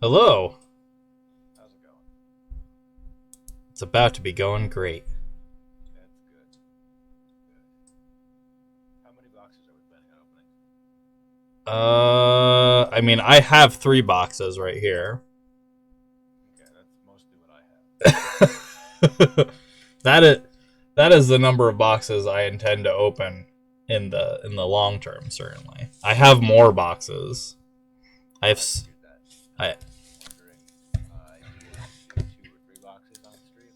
Hello. How's it going? It's about to be going great. That's good. Good. How many boxes are we planning on opening? I mean, I have 3 boxes right here. Okay, that's mostly what I have. that is that is the number of boxes I intend to open in the long term. Certainly, I have more boxes. I have. Do that. I Wondering, do 2 or 3 boxes on stream?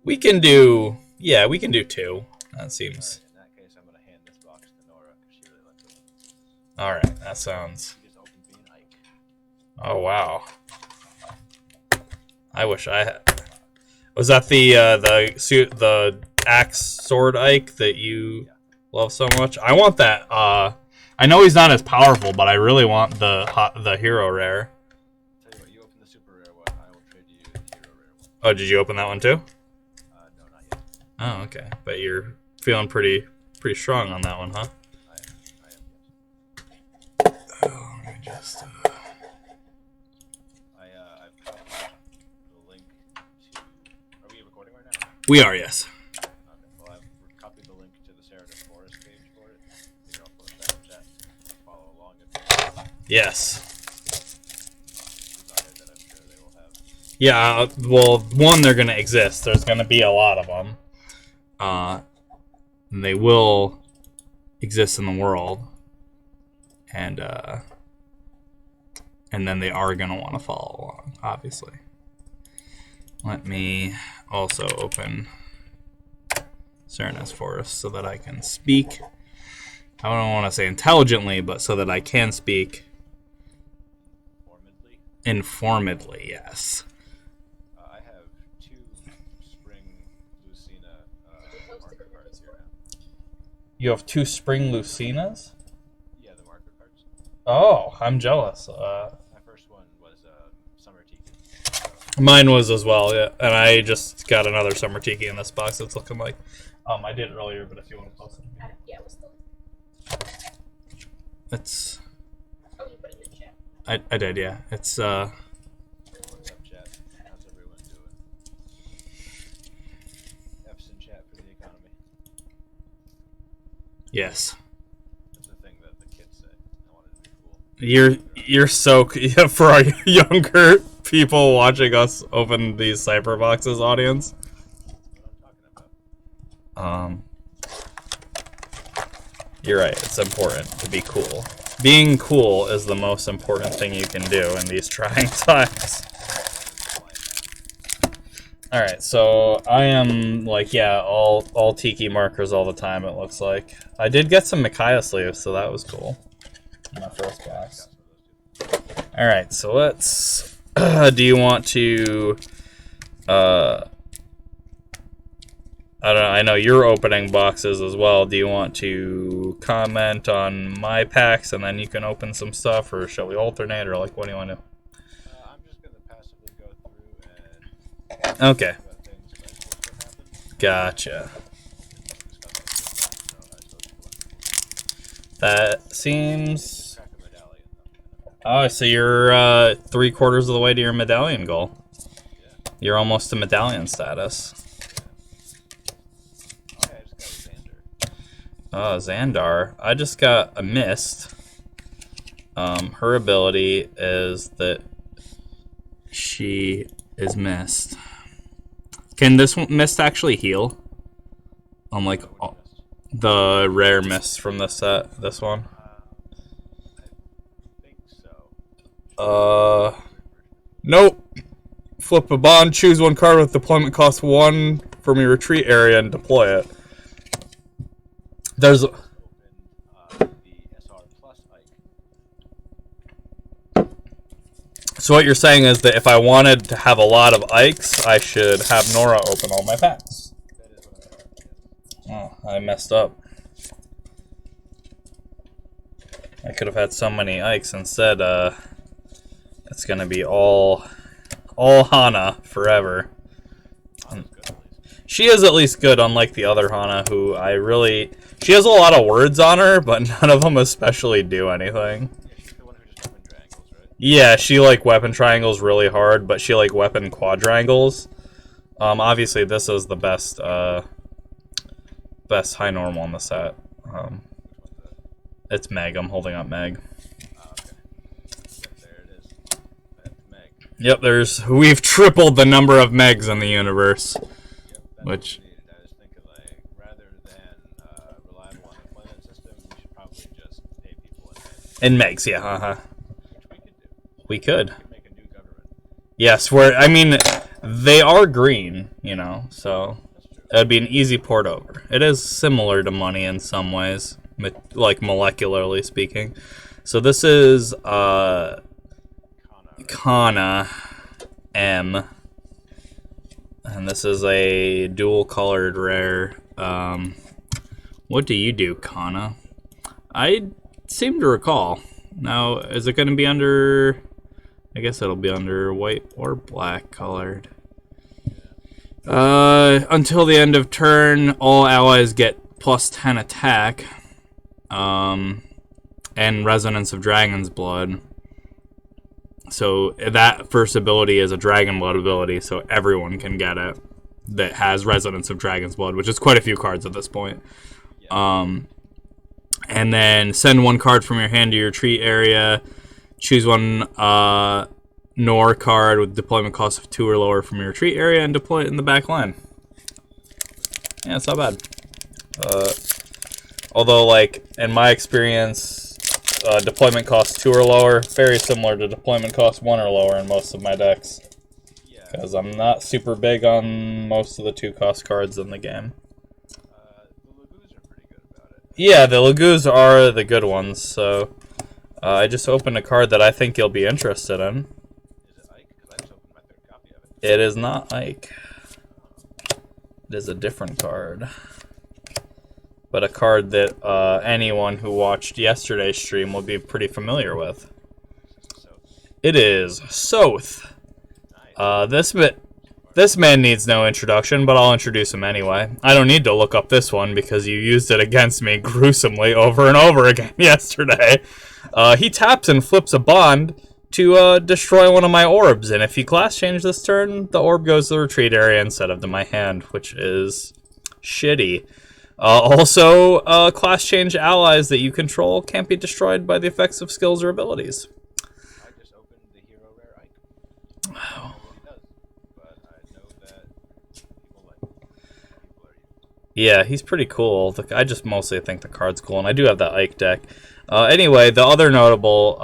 we can do. Yeah, we can do 2. That seems. Alright, in that case, I'm gonna hand this box to Nora because she really likes it. All right. That sounds. She just opened me an Ike. Oh wow. I wish I had. Was that the axe sword Ike that you love so much? I want that. I know he's not as powerful, but I really want the hero rare. Tell you what, you open the super rare one, I will trade you the hero rare one. Oh, did you open that one too? No, not yet. Oh, okay. But you're feeling pretty strong on that one, huh? I am, yes. Oh, let me just. I've copied the link to... Are we recording right now? We are, yes. Okay, well, I've copied the link to the Cerritos Forest page for it. You can also put that in chat. Follow along if Yes. desire that I'm sure they will have. Yeah. Well, one, they're gonna exist. There's gonna be a lot of them. And they will exist in the world, and then they are gonna want to follow along, obviously. Let me also open Cerritos Forest so that I can speak. I don't want to say intelligently, but so that I can speak informedly. Yes. I have 2 Spring Lucina marker cards here now. You have 2 Spring Lucinas? Yeah, the marker cards. Oh, I'm jealous. My first one was Summer Tiki. Mine was as well, yeah. And I just got another Summer Tiki in this box. It's looking like. I did earlier, but if you want to post it. Yeah, it was still. It's. Oh, you put it in the chat. I did, yeah. It's What's up, chat? How's everyone doing? F's in chat for the economy. yes. That's the thing that the kids said. I wanted to be cool. You're so yeah, for our younger people watching us open these Cipher boxes, audience. That's what I'm talking about. You're right. It's important to be cool. Being cool is the most important thing you can do in these trying times. All right, so I am like, yeah, all tiki markers all the time. It looks like I did get some Micaiah sleeves, so that was cool. In my first box. All right, so let's. Do you want to? I don't know. I know you're opening boxes as well. Do you want to comment on my packs and then you can open some stuff, or shall we alternate, or like what do you want to do? I'm just going to passively go through and Okay. talk about things if I see what happens. Gotcha. Discuss That seems. crack a medallion. Oh, so you're 3/4 of the way to your medallion goal. Yeah. You're almost to medallion status. Oh, yeah, I just got a Xander. Oh, Xandar. I just got a mist. Her ability is that she is mist. Can this mist actually heal? Like Which mist? the rare mist from this set, this one. I think so. Nope. Flip a bond, choose one card with deployment cost 1 from your retreat area and deploy it. There's Open the SR Plus Ike. So what you're saying is that if I wanted to have a lot of Ikes, I should have Nora open all my packs. That is what I'm saying. Oh, I messed up. I could have had so many Ikes instead. It's gonna be all Hana forever. Hana's good, at least. She is at least good, unlike the other Hana, who she has a lot of words on her, but none of them especially do anything. Yeah, she's the one who just opened triangles, right? Yeah, she like weapon triangles really hard, but she like weapon quadrangles. Obviously this is the best best high normal in the set. It's Meg. I'm holding up Meg. Okay. Yep, there it is. That's Meg. Yep, we've tripled the number of Megs in the universe. Yep, that's Which what we needed. I was thinking, like, rather than reliable unemployment system, we should probably just pay people in Megs. in Megs, yeah, Which we could. We could make a new government. Yes, I mean, they are green, you know, so That's true. it would be an easy port over. It is similar to money in some ways, like molecularly speaking. So this is Kana M, and this is a dual colored rare. What do you do, Kana? I seem to recall. Now, is it going to be under... I guess it'll be under white or black colored. Until the end of turn, all allies get plus 10 attack. And Resonance of Dragon's Blood. So that first ability is a Dragon Blood ability, so everyone can get it that has Resonance of Dragon's Blood, which is quite a few cards at this point. And then send one card from your hand to your retreat area. Choose one Nor card with deployment cost of 2 or lower from your retreat area and deploy it in the back line. Yeah, it's not bad. Although, like, in my experience, deployment cost 2 or lower, very similar to deployment cost 1 or lower in most of my decks. Because I'm not super big on most of the 2-cost cards in the game. The Lagoos are pretty good about it. Yeah, the Lagoos are the good ones, so... I just opened a card that I think you'll be interested in. Is it Ike? Because I just opened my third copy of it. It is not Ike. It is a different card. But a card that anyone who watched yesterday's stream will be pretty familiar with. It is Soth. Nice. This man needs no introduction, but I'll introduce him anyway. I don't need to look up this one because you used it against me gruesomely over and over again yesterday. He taps and flips a bond to destroy one of my orbs, and if he class change this turn, the orb goes to the retreat area instead of to my hand, which is shitty. Also, class change allies that you control can't be destroyed by the effects of skills or abilities. I just opened the hero rare Ike. Wow. I don't know what he does, but I know that people like him. People are Yeah, he's pretty cool. I just mostly think the card's cool, and I do have that Ike deck. Anyway, the other notable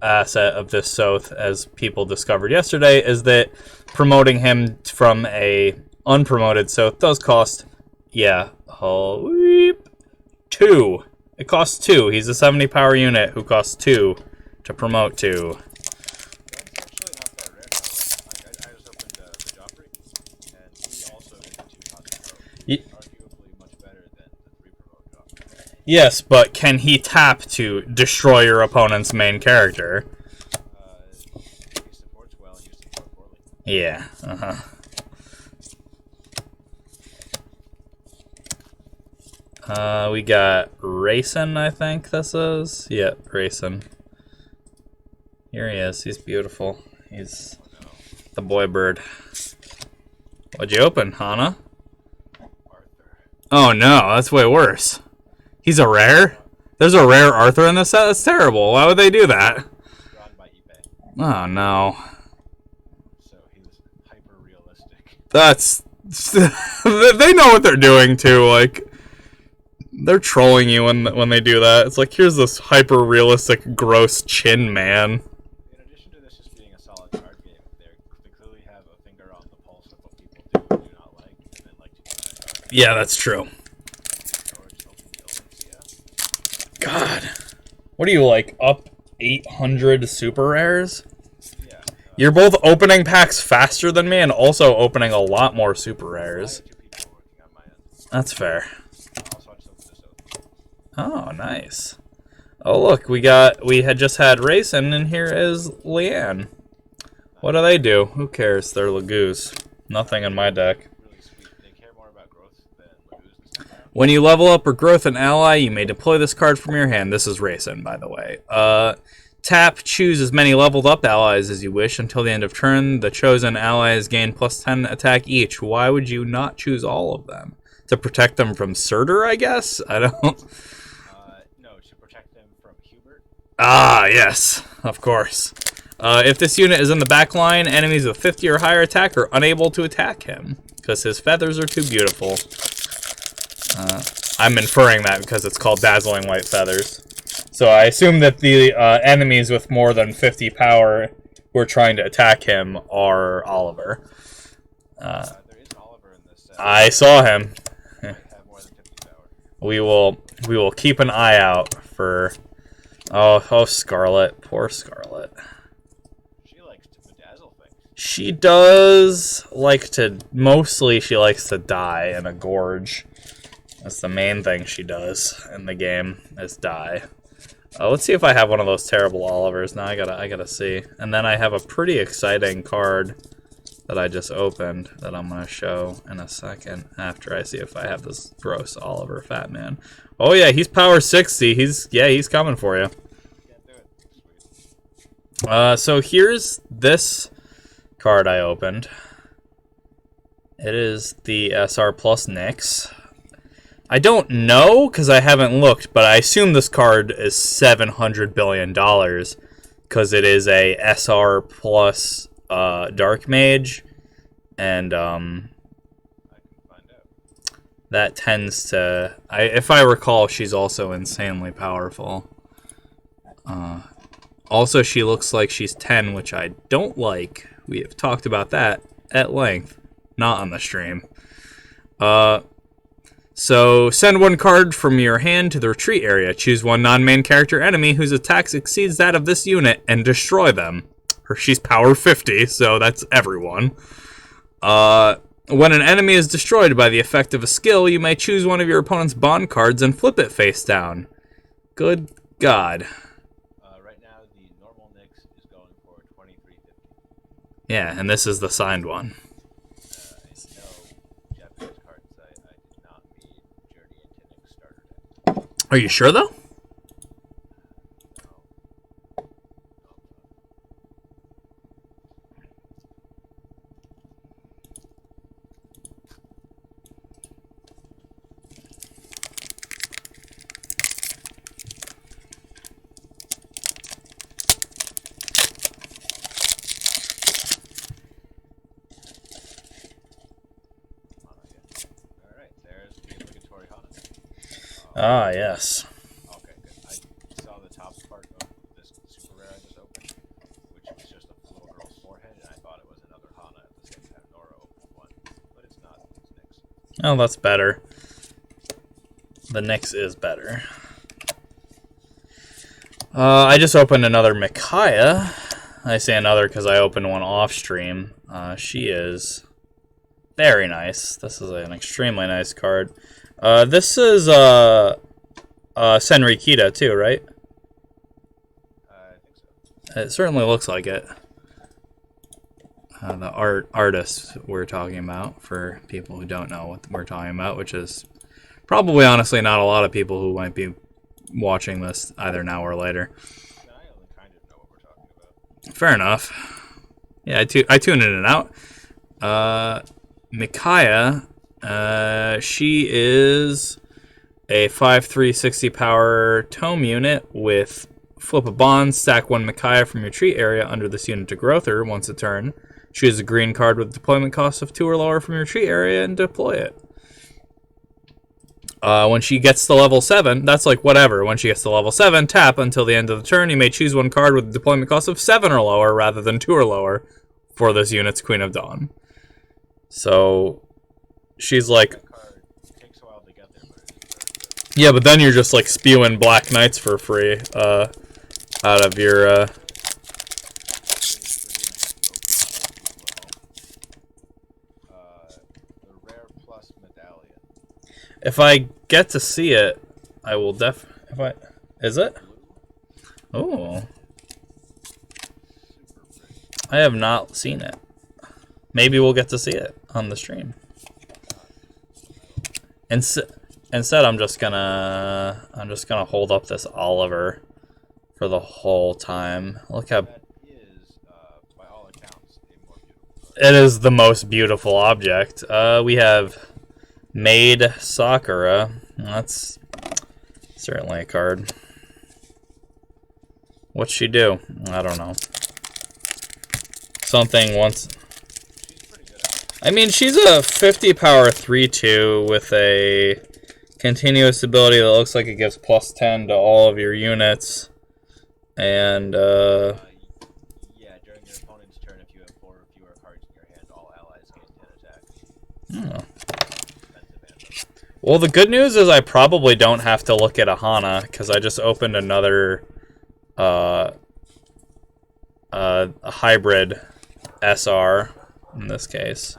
asset of this Soth, as people discovered yesterday, is that promoting him from a unpromoted Soth does cost, 2. It costs 2. He's a 70 power unit who costs 2 to promote to. That's actually not that rare now. I just opened the Joffrey, and he also is a 2-cost pro. He's arguably much better than the 3-promote Joffrey. Yes, but can he tap to destroy your opponent's main character? He supports well and you support poorly. Yeah, we got Rayson, I think this is. Yeah, Rayson. Here he is. He's beautiful. He's the boy bird. What'd you open, Hana? Arthur. Oh no, that's way worse. He's a rare? There's a rare Arthur in this set? That's terrible. Why would they do that? Drawn by eBay. Oh no. So he's hyper-realistic. That's... they know what they're doing too, like... They're trolling you when they do that. It's like, here's this hyper-realistic, gross chin man. In addition to this just being a solid card game, they clearly have a finger on the pulse of what people do and do not like, and then like to do that. Yeah, that's true. Or just open villains, yeah. God. What are you, like, up 800 super rares? Yeah. You're both opening packs faster than me and also opening a lot more super rares. 2 people working on my end. That's fair. Also, I just opened this open. Oh, nice. Oh, look, we had just had Rayson, and here is Leanne. What do they do? Who cares? They're Lagoos. Nothing in my deck. Really sweet. They care more about growth than Lagoos and stuff. When you level up or growth an ally, you may deploy this card from your hand. This is Rayson, by the way. Tap, choose as many leveled up allies as you wish. Until the end of turn, the chosen allies gain +10 attack each. Why would you not choose all of them? To protect them from Surtur, I guess? I don't... No, to protect them from Hubert. Ah, yes, of course. If this unit is in the back line, enemies with 50 or higher attack are unable to attack him, because his feathers are too beautiful. I'm inferring that because it's called Dazzling White Feathers. So I assume that the enemies with more than 50 power who are trying to attack him are Oliver. There is Oliver in this set. I saw him. Have more than 50 power. We will keep an eye out for... Oh, Scarlet. Poor Scarlet. She likes to bedazzle things. She does like to... Mostly she likes to die in a gorge. That's the main thing she does in the game, is die. Let's see if I have one of those terrible Olivers. Now I gotta see. And then I have a pretty exciting card that I just opened that I'm gonna show in a second after I see if I have this gross Oliver Fat Man. Oh yeah, he's power 60. He's coming for you. Can't do it. Sweet. So here's this card I opened. It is the SR Plus Nyx. I don't know, because I haven't looked, but I assume this card is $700 billion, because it is a SR Plus Dark Mage, and I can find out. that tends to... if I recall, she's also insanely powerful. Also, she looks like she's 10, which I don't like. We have talked about that at length, not on the stream. So, send one card from your hand to the retreat area. Choose one non-main character enemy whose attack exceeds that of this unit and destroy them. She's power 50, so that's everyone. When an enemy is destroyed by the effect of a skill, you may choose one of your opponent's bond cards and flip it face down. Good God. Right now, the normal Nyx is going for 23.50. Yeah, and this is the signed one. Japanese cards. I did not need Journey into Nyx starter deck. Are you sure, though? Ah, yes. Okay, good. I saw the top part of this super rare I just opened, which was just a little girl's forehead, and I thought it was another Hana at the same time Nora opened one. But it's not. It's Nyx. Oh, that's better. The Nyx is better. I just opened another Micaiah. I say another because I opened one off stream. She is very nice. This is an extremely nice card. This is Senrikita too, right? I think so. It certainly looks like it. The artist we're talking about, for people who don't know what we're talking about, which is probably honestly not a lot of people who might be watching this either now or later. I only kind of know what we're talking about. Fair enough. Yeah, I tune in and out. Micaiah, she is a 5/3 60 power tome unit with flip a bond, stack one Micaiah from your tree area under this unit to Growther once a turn. Choose a green card with deployment cost of 2 or lower from your tree area and deploy it. When she gets to level 7, that's like whatever. When she gets to level 7, tap until the end of the turn. You may choose one card with a deployment cost of 7 or lower rather than 2 or lower for this unit's Queen of Dawn. So she's like... That card takes a while to get there, but it is very good. Yeah, but then you're just like spewing Black Knights for free out of your... The Rare Plus Medallion. If I get to see it, I will Is it? Oh. Super pretty. I have not seen it. Maybe we'll get to see it on the stream. Instead, I'm just gonna hold up this Oliver for the whole time. Look how That is, by all accounts, a more beautiful. it is the most beautiful object. We have Maid Sakura. That's certainly a card. What's she do? I don't know. Something once. She's pretty good at it. I mean, she's a 50 power 3/2 with a continuous ability that looks like it gives +10 to all of your units. And, Yeah, during your opponent's turn, if you have 4 or fewer cards in your hand, all allies gain 10 attack. Defensive anthem. well, the good news is I probably don't have to look at a Hana, because I just opened another, a hybrid SR, in this case.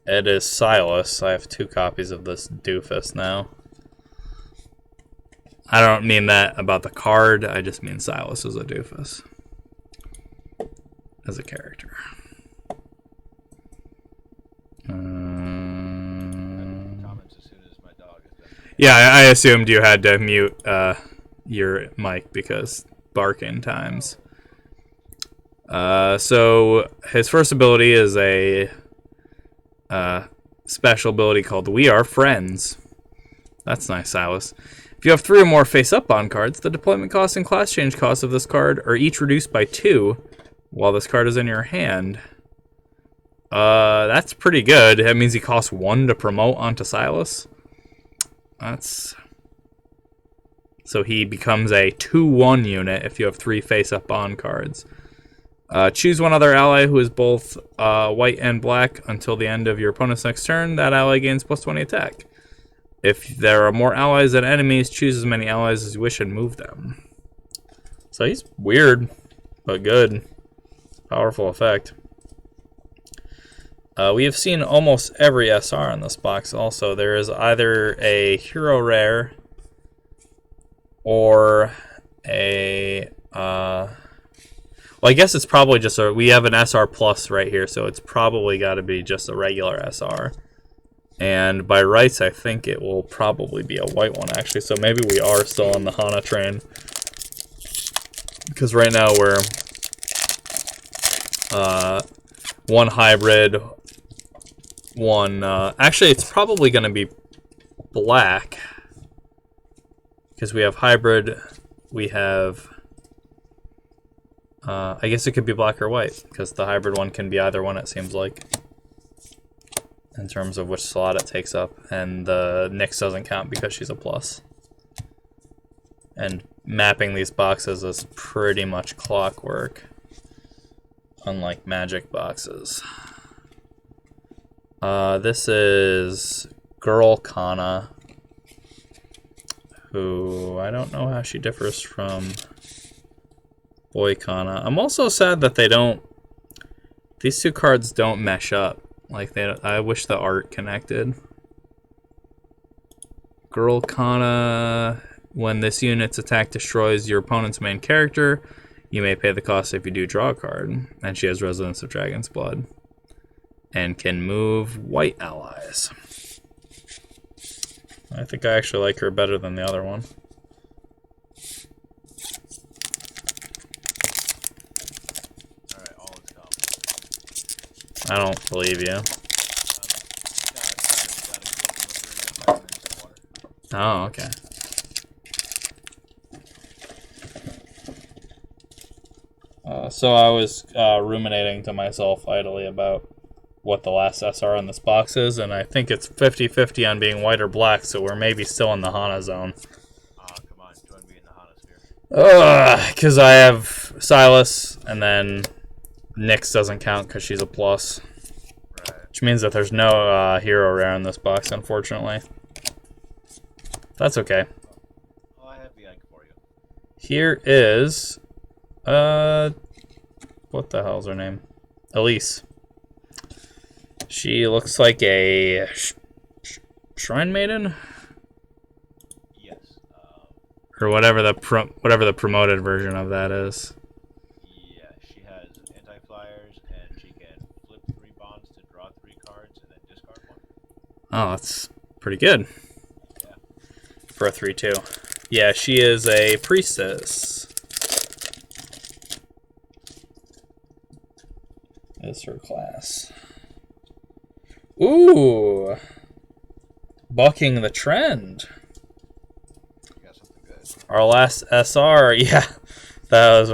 It is Silas. I have 2 copies of this doofus now. I don't mean that about the card, I just mean Silas is a doofus. As a character. Comments as soon as my dog is done. Yeah, I assumed you had to mute your mic because barking times. So his first ability is a special ability called We Are Friends. That's nice, Silas. If you have 3 or more face-up bond cards, the deployment cost and class change cost of this card are each reduced by 2 while this card is in your hand. That's pretty good. That means he costs 1 to promote onto Silas. That's... So he becomes a 2/1 unit if you have 3 face-up bond cards. Choose one other ally who is both white and black until the end of your opponent's next turn. That ally gains +20 attack. If there are more allies than enemies, choose as many allies as you wish and move them. So he's weird, but good. Powerful effect. We have seen almost every SR in this box also. There is either a hero rare or a... well, I guess it's probably just a... We have an SR Plus right here, so it's probably got to be just a regular SR. And by rights, I think it will probably be a white one, actually. So maybe we are still on the Hana train. Because right now we're... 1 hybrid, 1... actually, it's probably going to be black. Because we have hybrid, we have... I guess it could be black or white, because the hybrid one can be either one, it seems like. In terms of which slot it takes up, and the Nyx doesn't count because she's a plus. And mapping these boxes is pretty much clockwork, unlike magic boxes. This is Girl Kana, who I don't know how she differs from Boy Kana. I'm also sad that they don't... These 2 cards don't mesh up. Like, I wish the art connected. Girl Kana, when this unit's attack destroys your opponent's main character, you may pay the cost if you do draw a card. And she has Resonance of Dragon's Blood. And can move white allies. I think I actually like her better than the other one. Alright, all is calm. I don't believe you. Oh, okay. So I was ruminating to myself idly about what the last SR in this box is, and I think it's 50-50 on being white or black, so we're maybe still in the Hana zone. Come on, join me in the Hana sphere. Because I have Silas, and then Nyx doesn't count because she's a plus. Right. Which means that there's no hero rare in this box, unfortunately. That's okay. Oh, I have the Ike for you. Here is... what the hell's her name? Elise. She looks like a shrine maiden, Yes. or whatever the promoted version of that is. Yeah, she has anti-flyers, and she can flip 3 bonds to draw 3 cards and then discard 1. Oh, that's pretty good. Yeah. for a 3/2. Yeah, she is a priestess. Is her class. Ooh. Bucking the trend. You got something good. Our last SR, yeah. That was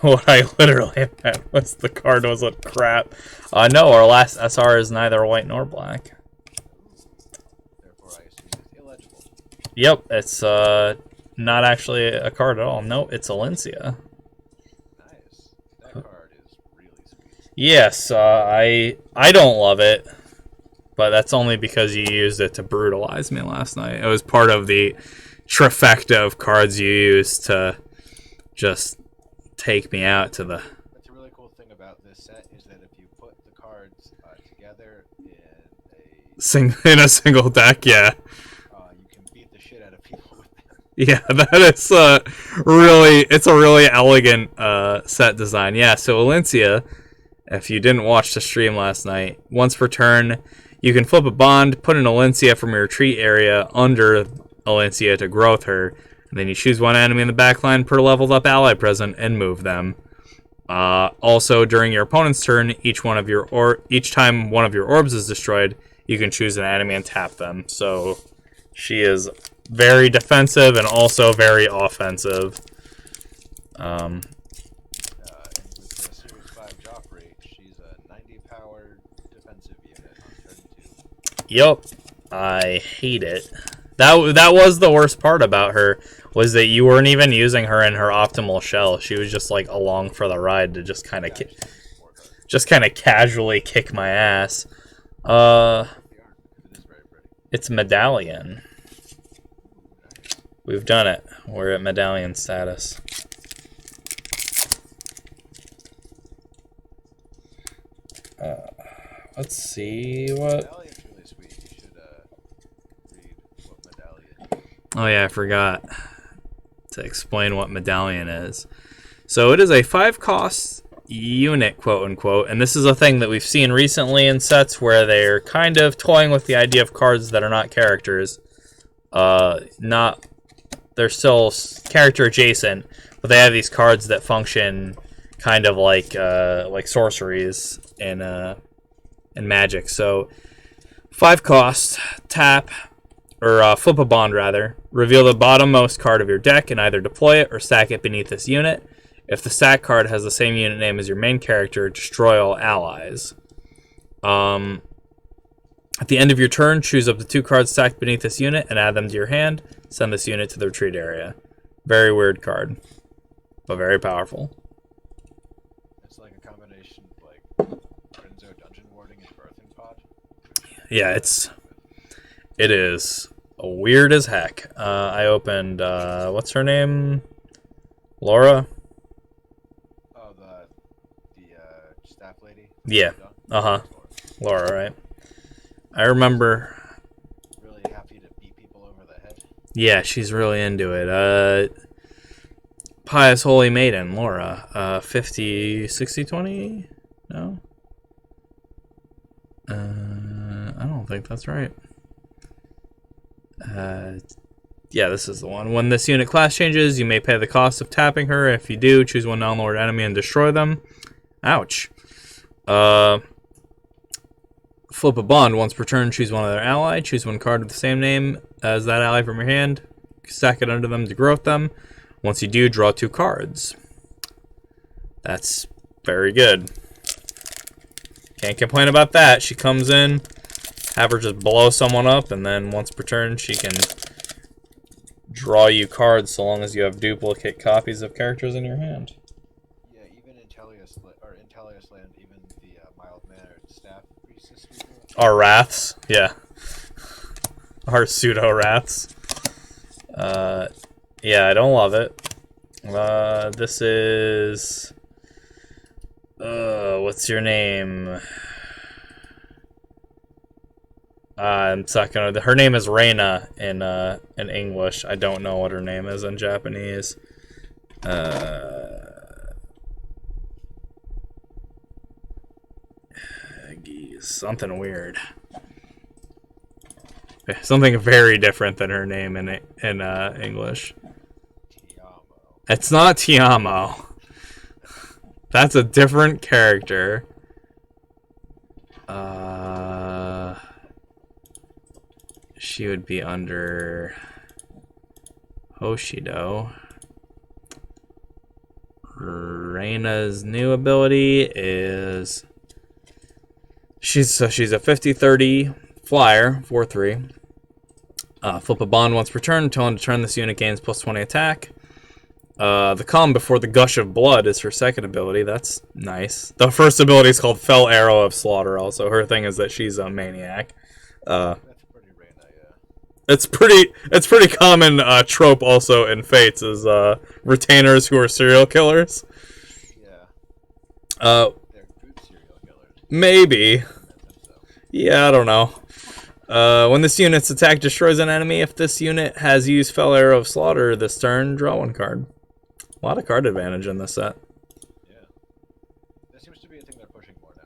what I literally meant was the card wasn't crap. No, our last SR is neither white nor black. Therefore, I assume it's illegible. Yep, it's not actually a card at all. No, it's Alencia. Nice. That card is really sweet. Yes, I don't love it, but that's only because you used it to brutalize me last night. It was part of the trifecta of cards you used to just take me out to the... What's a really cool thing about this set is that if you put the cards together in a single deck, yeah. You can beat the shit out of people with them. Yeah, that is it's a really elegant set design. Yeah, so Alencia, if you didn't watch the stream last night, once per turn, you can flip a bond, put an Alencia from your retreat area under Alencia to growth her, and then you choose one enemy in the backline per leveled up ally present and move them. Also, during your opponent's turn, each time one of your orbs is destroyed, you can choose an enemy and tap them. So she is very defensive and also very offensive. And with the Series 5 Joffrey, she's a 90 power defensive unit on turn 2. Yup, I hate it. That was the worst part about her, was that you weren't even using her in her optimal shell. She was just like along for the ride to just kind of casually kick my ass. It's Medallion. We've done it. We're at Medallion status. Let's see what... Medallion's really sweet. You should read what Medallion. Oh yeah, I forgot to explain what Medallion is. So it is a 5-cost unit, quote unquote, and this is a thing that we've seen recently in sets where they're kind of toying with the idea of cards that are not characters. They're still character adjacent, but they have these cards that function kind of like sorceries in Magic. So 5 cost, tap, or flip a bond rather. Reveal the bottommost card of your deck and either deploy it or stack it beneath this unit. If the stack card has the same unit name as your main character, destroy all allies. At the end of your turn, choose up to 2 cards stacked beneath this unit and add them to your hand. Send this unit to the retreat area. Very weird card, but very powerful. It's like a combination of like Renzo Dungeon Warding and Birthing Pod. Yeah, it is weird as heck. I opened what's her name? Laura? Oh, the staff lady? Yeah. Laura, right? I remember. Really happy to beat people over the head. Yeah, she's really into it. Pious Holy Maiden, Laura. 50, 60, 20? No? I don't think that's right. Yeah, this is the one. When this unit class changes, you may pay the cost of tapping her. If you do, choose one non-lord enemy and destroy them. Ouch. Flip a bond once per turn, choose one of their ally. Choose one card with the same name as that ally from your hand. Stack it under them to growth them. Once you do, draw 2 cards. That's very good. Can't complain about that. She comes in, have her just blow someone up, and then once per turn she can draw you cards so long as you have duplicate copies of characters in your hand. Yeah, even in Telius Land, even the mild-mannered staff priestess people. Our wraths, yeah. Our pseudo wraths. Yeah, I don't love it. This is what's your name? I'm sucking. Her name is Reina in English. I don't know what her name is in Japanese. Something weird. Something very different than her name in English. Tiamo. It's not Tiamo. That's a different character. She would be under Hoshido. Reina's new ability is she's a 50-30 flyer, 4/3. Flip a bond once per turn. Until end of turn, this unit gains +20 attack. The calm before the gush of blood is her second ability. That's nice. The first ability is called Fell Arrow of Slaughter. Also, her thing is that she's a maniac. That's pretty Reina, yeah. It's pretty common trope also in Fates is retainers who are serial killers. Yeah. They're good serial killers. Maybe. So. Yeah, I don't know. When this unit's attack destroys an enemy, if this unit has used Fell Arrow of Slaughter this turn, draw 1 card. A lot of card advantage in this set. Yeah. That seems to be a thing they're pushing more now.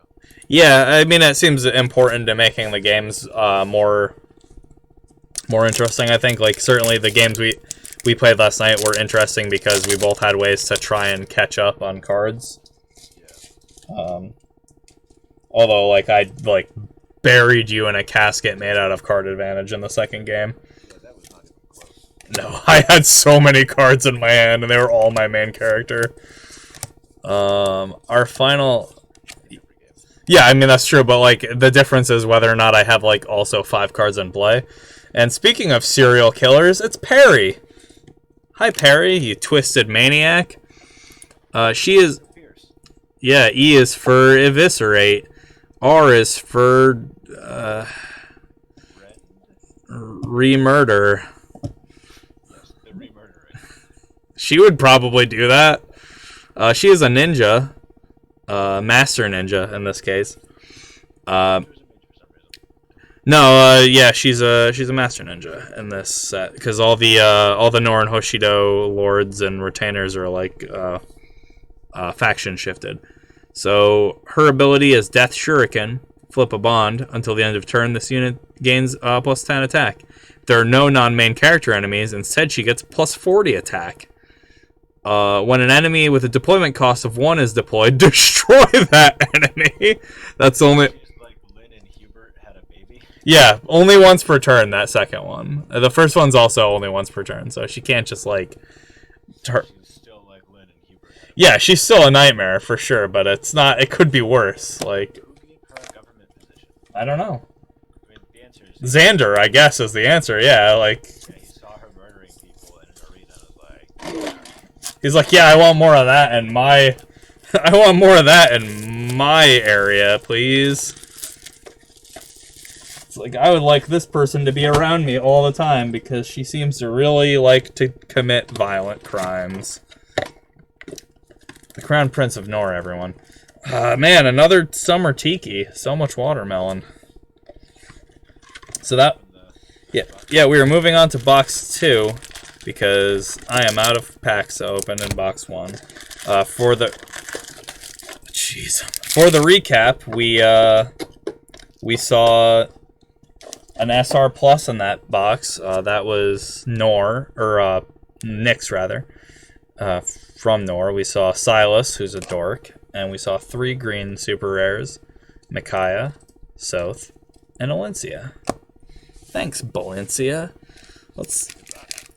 Yeah, I mean, it seems important to making the games more interesting, I think. Like, certainly the games we played last night were interesting because we both had ways to try and catch up on cards. Yeah. Although, like, I, buried you in a casket made out of card advantage in the second game. Yeah, that was not even close. No, I had so many cards in my hand, and they were all my main character. Our final... Yeah, I mean, that's true, but, like, the difference is whether or not I have, like, also 5 cards in play. And speaking of serial killers, it's Perry. Hi, Perry, you twisted maniac. She is... Fierce. Yeah, E is for eviscerate. R is for... re-murder. Yes, the re-murdering. She would probably do that. She is a ninja. Master ninja, in this case. No, yeah, she's a master ninja in this set because all the Nor and Hoshido lords and retainers are like faction shifted. So her ability is Death Shuriken. Flip a bond until the end of turn. This unit gains +10 attack. There are no non-main character enemies. Instead, she gets +40 attack. When an enemy with a deployment cost of 1 is deployed, destroy that enemy. That's only... Like Lynn and Hubert had a baby. Yeah, only once per turn, that second one. The first one's also only once per turn, so she can't just, like... She's still like Lynn and Hubert. Yeah, she's still a nightmare, for sure, but it's not... It could be worse, like... Who gave her a government position? I don't know. I mean, the answer is... Xander, I guess, is the answer, yeah, like... Yeah, he saw her murdering people in an arena and was like... He's like, yeah, I want more of that in my... I want more of that in my area, please. It's like, I would like this person to be around me all the time because she seems to really like to commit violent crimes. The Crown Prince of Nor, everyone. Man, another summer tiki. So much watermelon. So that... Yeah, we are moving on to box 2. Because I am out of packs to open in box 1. For the recap, we saw an SR Plus in that box. That was Nor, or Nyx rather, from Nor. We saw Silas, who's a dork, and we saw 3 green super rares: Micaiah, Soth, and Valencia. Thanks, Valencia.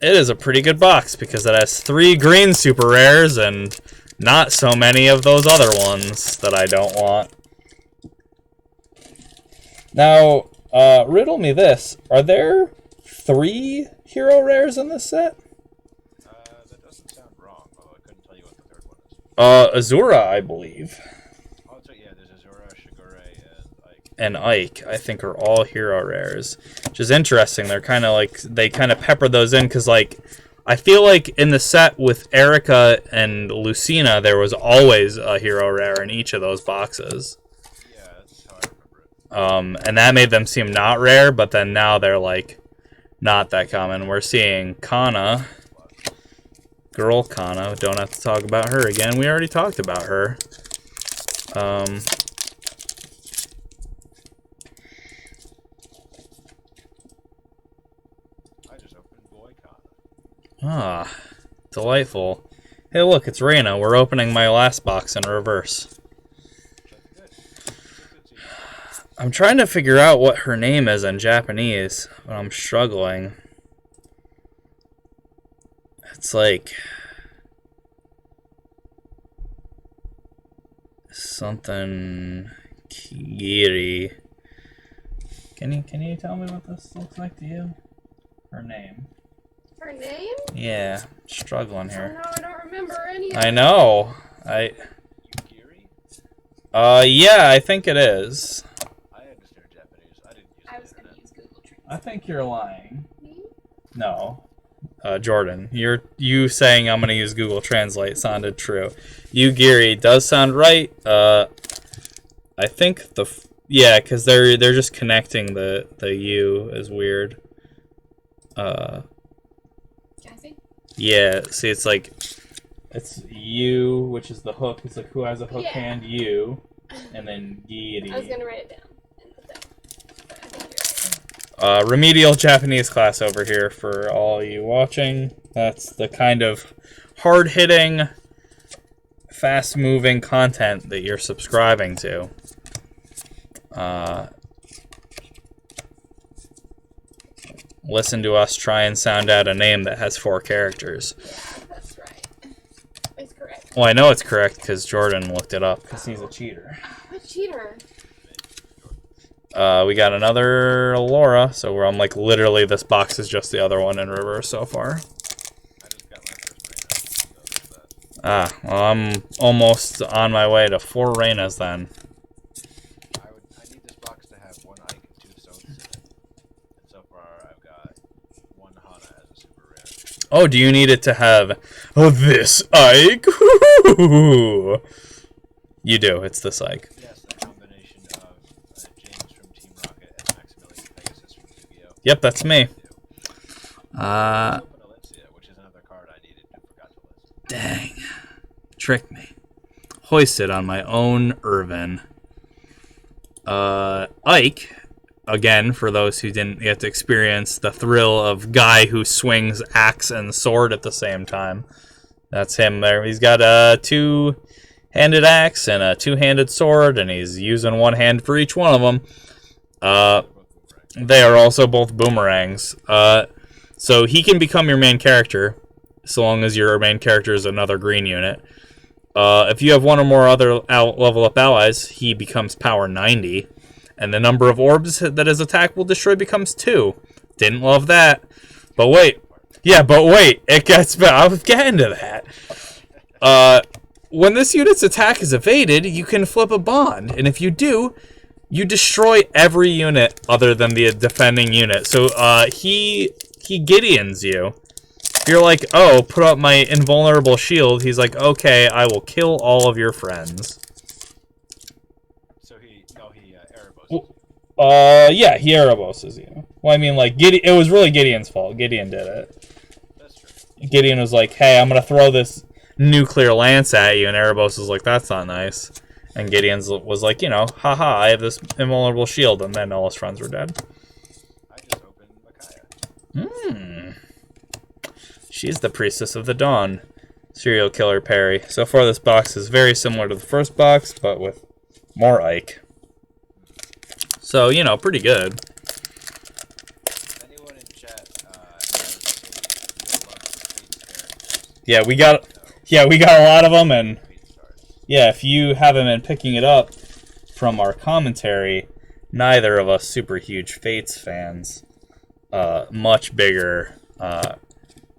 It is a pretty good box because it has 3 green super rares and not so many of those other ones that I don't want. Now, riddle me this. Are there 3 hero rares in this set? That doesn't sound wrong, although I couldn't tell you what the third one is. Azura, I believe. Oh, so yeah, there's Azura, Shigure, and Ike. And Ike, I think, are all hero rares. Which is interesting. They're kind of like, they kind of pepper those in because, like, I feel like in the set with Erica and Lucina, there was always a hero rare in each of those boxes. Yeah, that's how I remember it. And that made them seem not rare, but then now they're, like, not that common. We're seeing Kana. Girl Kana. Don't have to talk about her again. We already talked about her. I just opened Boycon. Ah, delightful. Hey, look, it's Reina. We're opening my last box in reverse. I'm trying to figure out what her name is in Japanese, but I'm struggling. It's like something Kiri. Can you tell me what this looks like to you? Her name. Her name? Yeah, struggling Oh here. no, I don't remember any of I it. know. Yeah, I think it is. I understand Japanese. I didn't use I the was gonna internet. use Google Translate. I think you're lying. Me? No. Jordan, you saying I'm gonna use Google Translate sounded true. Yugiri does sound right. I think yeah, because they're just connecting the U is weird. Can I see? Yeah. See, it's like it's U, which is the hook. It's like who has a hook hand, U, and then Giri. I was gonna write it down and put that. But I think you're right. Remedial Japanese class over here for all you watching. That's the kind of hard-hitting, fast-moving content that you're subscribing to. Listen to us try and sound out a name that has 4 characters. Yeah, that's right. It's correct. Well, I know it's correct because Jordan looked it up because he's a cheater. I'm a cheater. We got another Laura, so I'm like literally this box is just the other one in reverse so far. I just got my first Reina, so that. Ah, well, I'm almost on my way to 4 Reinas then. I need this box to have 1 Ike and 2 Soaps in it. And so far, I've got 1 Hana as a super rare. So Oh, do you need it to have this Ike? You do. It's this Ike. yes, the combination of James from Team Rocket and Maximilian Pegasus from Yu-Gi-Oh! Yep, that's me. Open Alencia, which is another card I needed and forgot to list. Dang. Tricked me. Hoisted on my own Irvin. Ike, again, for those who didn't get to experience the thrill of guy who swings axe and sword at the same time. That's him there. He's got a 2-handed axe and a 2-handed sword, and he's using 1 hand for each one of them. They are also both boomerangs. So he can become your main character, so long as your main character is another green unit. If you have 1 or more other level up allies, he becomes power 90. And the number of orbs that his attack will destroy becomes 2. Didn't love that. But wait. Yeah, but wait. It gets better. I'll get into that. When this unit's attack is evaded, you can flip a bond. And if you do, you destroy every unit other than the defending unit. So he Gideons you. If you're like, oh, put up my invulnerable shield, he's like, okay, I will kill all of your friends. So he Erebos. Yeah, he Ereboses you. Well, I mean, like, it was really Gideon's fault. Gideon did it. That's true. Gideon was like, hey, I'm gonna throw this nuclear lance at you, and Erebos was like, that's not nice. And Gideon's was like, you know, haha, I have this invulnerable shield, and then all his friends were dead. I just opened Makaya. She's the priestess of the dawn. Serial killer Perry. So far, this box is very similar to the first box, but with more Ike. So, you know, pretty good. If anyone in chat has a characters, Yeah, we got a lot of them, and yeah, if you haven't been picking it up from our commentary, neither of us super huge Fates fans. Much bigger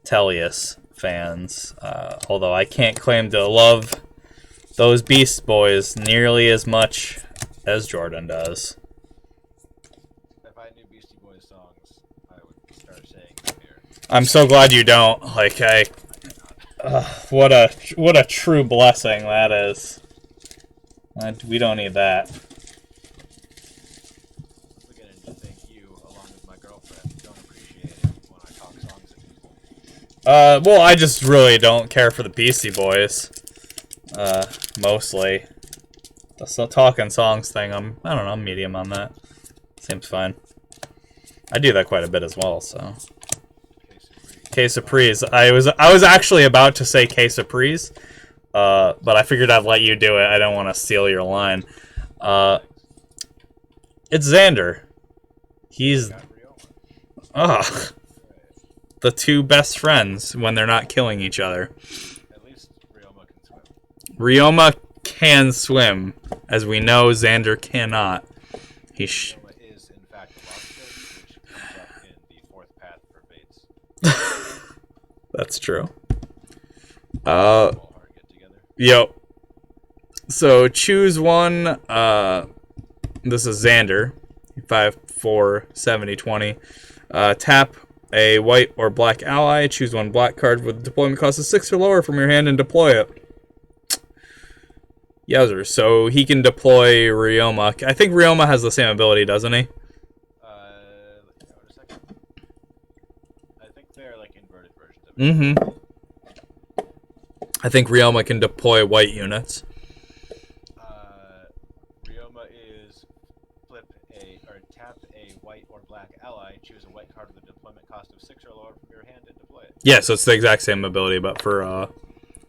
Tellius fans. Although I can't claim to love those Beast Boys nearly as much as Jordan does. If I knew Beastie Boys songs, I would start saying them here. I'm so glad you don't. Like, what a true blessing that is. We don't need that. I'm beginning to think you, along with my girlfriend, don't appreciate it when I talk songs at people. Well, I just really don't care for the Beastie Boys. Mostly. The talking songs thing, I don't know, I'm medium on that. Seems fine. I do that quite a bit as well, so. Quesaprise. I was actually about to say Quesaprise, but I figured I'd let you do it. I don't want to steal your line. It's Xander. He's the two best friends when they're not killing each other. At least Ryoma can swim. Ryoma can swim, as we know Xander cannot. Ryoma is, in fact, a lobster, which comes up in the fourth path for baits. That's true. All hard get together. Yo. So choose one. This is Xander. 5'4", 70, 20. Tap a white or black ally. Choose one black card with deployment cost of 6 or lower from your hand and deploy it. Yowzer. So he can deploy Ryoma. I think Ryoma has the same ability, doesn't he? Let me know in a second. I think they're like inverted versions of it. Mm-hmm. I think Ryoma can deploy white units. Ryoma is tap a white or black ally, choose a white card with a deployment cost of 6 or lower from your hand and deploy it. Yeah, so it's the exact same ability, but for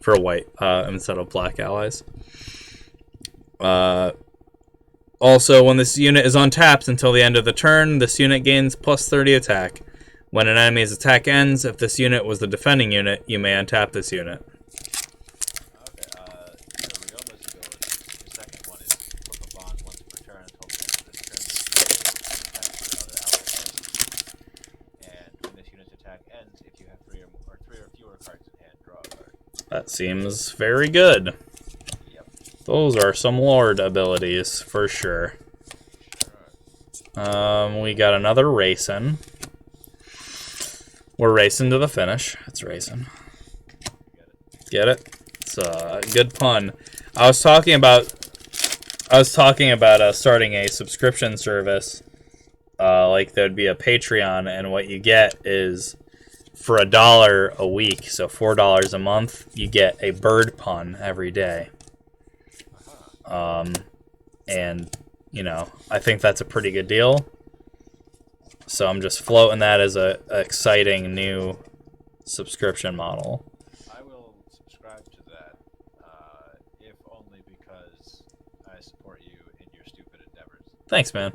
white instead of black allies. Also, when this unit is untapped until the end of the turn, this unit gains plus 30 attack. When an enemy's attack ends, if this unit was the defending unit, you may untap this unit. Okay, so Ryoma's ability, his second one is flip a bond once per turn until the end of this turn. And when this unit's attack ends, if you have three or fewer cards in hand, draw a card. That seems very good. Yep. Those are some Lord abilities, for sure. We got another racing. We're racing to the finish. It's racing. Get it? It's a good pun. I was talking about starting a subscription service. Like there'd be a Patreon, and what you get is for $1 a week, so $4 a month, you get a bird pun every day. And you know, I think that's a pretty good deal. So I'm just floating that as a exciting new subscription model. I will subscribe to that, if only because I support you in your stupid endeavors. Thanks, man.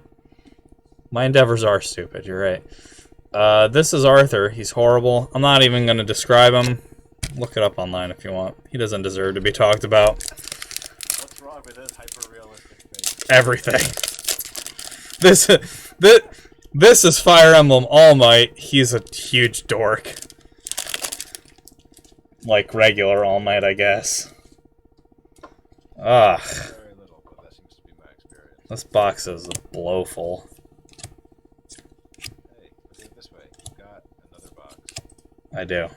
My endeavors are stupid, you're right. This is Arthur. He's horrible. I'm not even going to describe him. Look it up online if you want. He doesn't deserve to be talked about. What's wrong with his hyper-realistic face? Everything. This is Fire Emblem All Might. He's a huge dork. Like regular All Might, I guess. Ugh. Very little, but that seems to be my experience. This box is blowful. Hey, look at it this way. You've got another box. I do.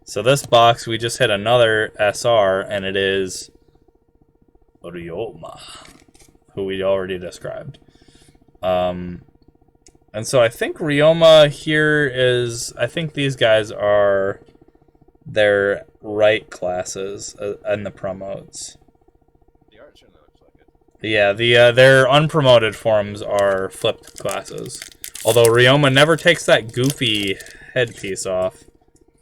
So this box, we just hit another SR, and it is Ryoma, who we already described. And so I think Ryoma here is, I think these guys are their right classes in the promotes. The art certainly looks like it. Yeah, their unpromoted forms are flipped classes. Although Ryoma never takes that goofy headpiece off.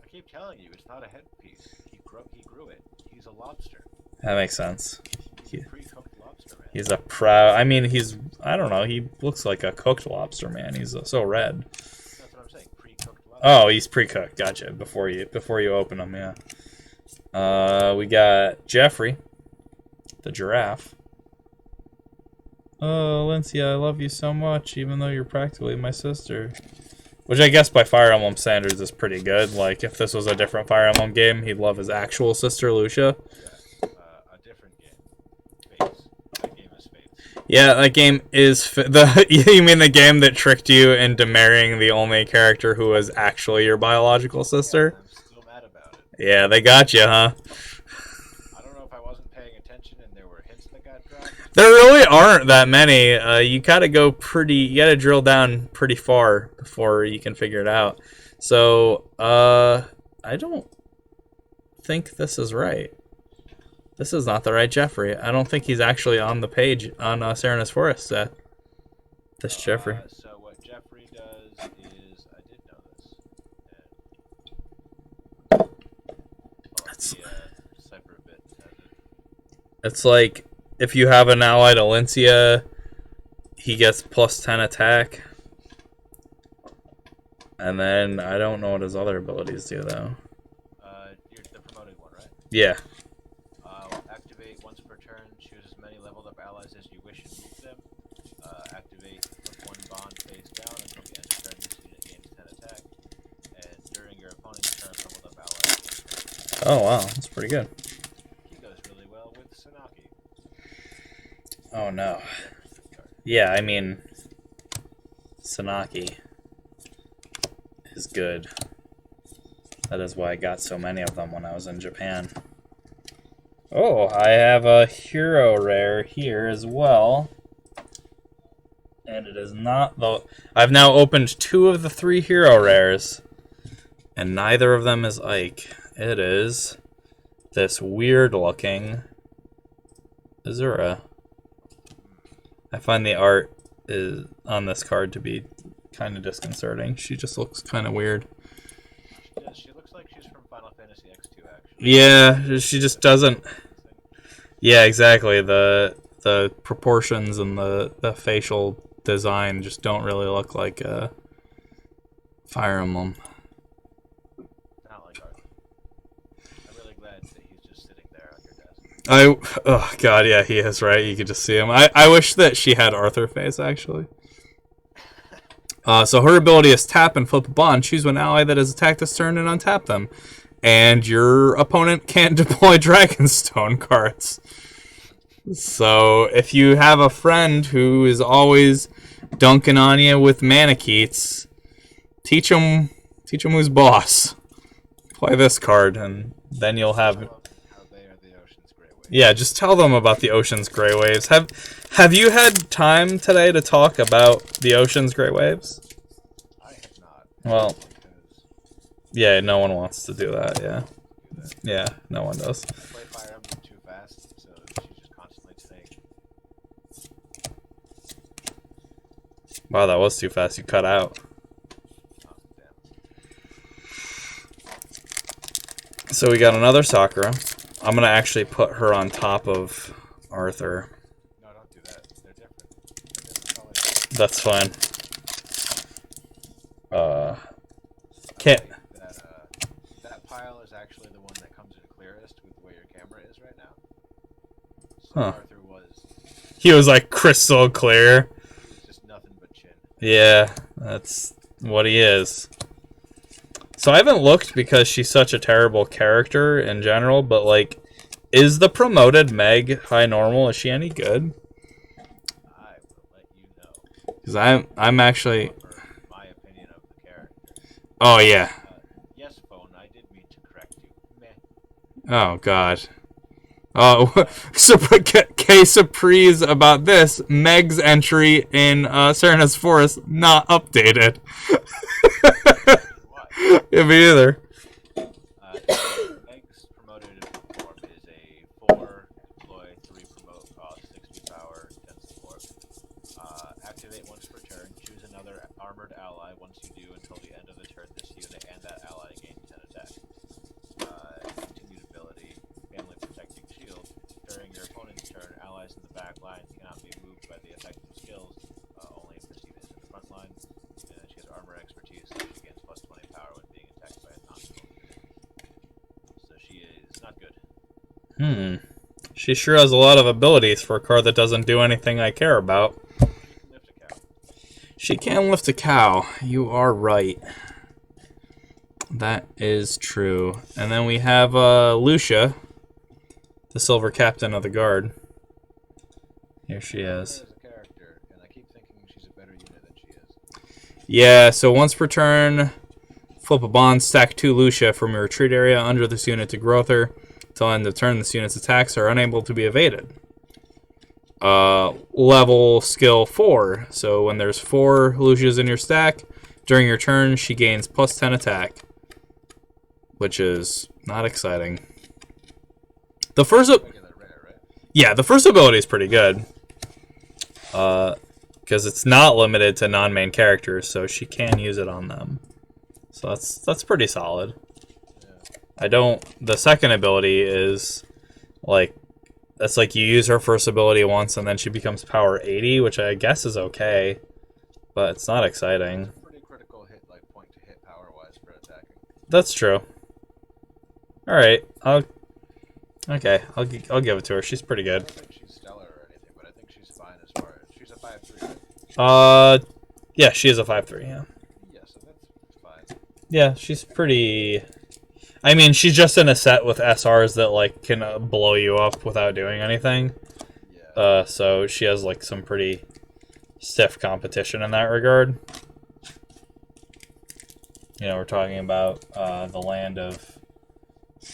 I keep telling you, it's not a headpiece. He grew it. He's a lobster. That makes sense. He's a pre-cooked lobster, man. He's a proud, I mean, I don't know, he looks like a cooked lobster, man. He's so red. That's what I'm saying. Pre-cooked lobster. Oh, he's pre-cooked. Gotcha. Before you open him, yeah. We got Jeffrey, the giraffe. Oh, Lindsay, I love you so much, even though you're practically my sister. Which I guess by Fire Emblem standards is pretty good. Like, if this was a different Fire Emblem game, he'd love his actual sister, Lucia. Yeah. A different game. Fates. That game is Fates. Yeah, that game is you mean the game that tricked you into marrying the only character who was actually your biological sister? Yeah, I'm still mad about it. Yeah, they got you, huh? I don't know if I wasn't paying attention and there were hints that got dropped. There really aren't that many. You gotta drill down pretty far before you can figure it out. So, I don't think this is right. This is not the right Jeffrey. I don't think he's actually on the page on Serenus Forest. This Jeffrey. So what Jeffrey does is, I did know this. Cipher bit has it. It's like if you have an allied Alencia, he gets +10 attack. And then I don't know what his other abilities do though. You're the promoted one, right? Yeah. Activate once per turn. Choose as many leveled up allies as you wish and move them. Activate, put one bond face down until the end of turn. This unit gains 10 attack. And during your opponent's turn, leveled up allies gain 10 attack. Oh wow, that's pretty good. He goes really well with Sanaki. Oh no. Yeah, I mean, Sanaki is good. That is why I got so many of them when I was in Japan. Oh, I have a hero rare here as well. And it is not the... I've now opened 2 of the 3 hero rares. And neither of them is Ike. It is this weird looking Azura. I find the art is on this card to be kind of disconcerting. She just looks kind of weird. She looks like she's from Final Fantasy X2, actually. Yeah, she just doesn't... Yeah, exactly. The proportions and the facial design just don't really look like Fire Emblem. Not like art. I'm really glad that he's just sitting there on your desk. Oh god, yeah, he is, right? You could just see him. I wish that she had Arthur face, actually. So her ability is tap and flip a bond. Choose one ally that has attacked this turn and untap them. And your opponent can't deploy Dragonstone cards. So if you have a friend who is always dunking on you with Manikeets, teach him who's boss. Play this card, and then you'll have... How they are the ocean's gray waves. Yeah, just tell them about the Ocean's Gray Waves. Have you had time today to talk about the Ocean's Gray Waves? I have not. Well, Because yeah, no one wants to do that, yeah. do that. Yeah, no one does. I play Fire Emblem too fast, so she's just constantly saying, Wow, that was too fast. You cut out. oh, damn. So we got another Sakura. I'm going to actually put her on top of Arthur. No, don't do that. They're different. They're different colors. That's fine. Can't... That pile is actually the one that comes in clearest with the way your camera is right now. So Huh. Arthur was He was like crystal clear. just nothing but chin. Yeah, that's what he is. So I haven't looked because she's such a terrible character in general, but like, is the promoted Meg high normal? Is she any good? I will let you know. Because I'm actually... For my opinion of the character. Oh yeah. Yes, phone. I did mean to correct you. Meh. Oh god. Oh, surprise about this. Meg's entry in Serena's Forest not updated. What? Yeah, me either. Meg's promoted form is a 4 deploy, 3 promote, cost, 60 power, 10 support. Activate once per turn. Choose another armored ally. Once you do, until the end of the turn, this unit and that ally gain 10 attack. Continued ability, family protecting shield. During your opponent's turn, allies in the back line cannot be moved by the effective skills, only if received in the front line. And she has armor expertise, so she gains plus 20 power when being attacked by a non-skilled unit. So she is not good. She sure has a lot of abilities for a card that doesn't do anything I care about. Lift a cow. She can lift a cow. You are right. That is true. And then we have Lucia, the silver captain of the guard. Here she is. As a character, and I keep thinking she's a better unit than she is. Yeah, so once per turn, flip a bond, stack 2 Lucia from your retreat area under this unit to Growther. Till end of turn, this unit's attacks are unable to be evaded. Level skill 4. So when there's 4 Lucias in your stack, during your turn, she gains plus 10 attack. Which is not exciting. The first... Regular rare, right? Yeah, the first ability is pretty good. Because it's not limited to non-main characters, so she can use it on them. So that's pretty solid. Yeah. I don't... The second ability is, like... That's like you use her first ability once and then she becomes power 80, which I guess is okay. But it's not exciting. It's a pretty critical hit, like point to hit power-wise for attacking. That's true. Alright, Okay, I'll give it to her. She's pretty I good. don't think she's stellar or anything, but I think she's fine as far as... She's a 5-3, right? Yeah, she is a 5-3, yeah. Yeah, so that's fine. Yeah, she's pretty... I mean, she's just in a set with SRs that, like, can blow you up without doing anything. Yeah. So she has, like, some pretty stiff competition in that regard. You know, we're talking about the land of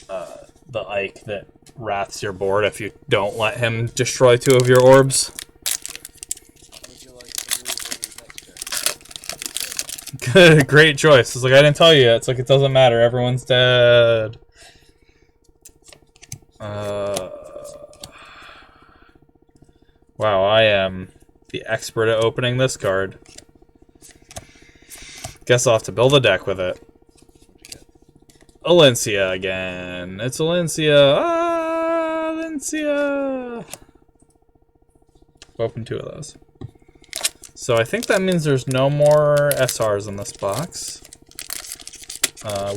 the Ike that wraths your board if you don't let him destroy 2 of your orbs. What would you like to do next turn? Great choice. It's like, I didn't tell you yet. It's like, it doesn't matter. Everyone's dead. Wow, I am the expert at opening this card. Guess I'll have to build a deck with it. Alencia again. It's Alencia. Ah, Alencia. Open 2 of those. So I think that means there's no more SRs in this box.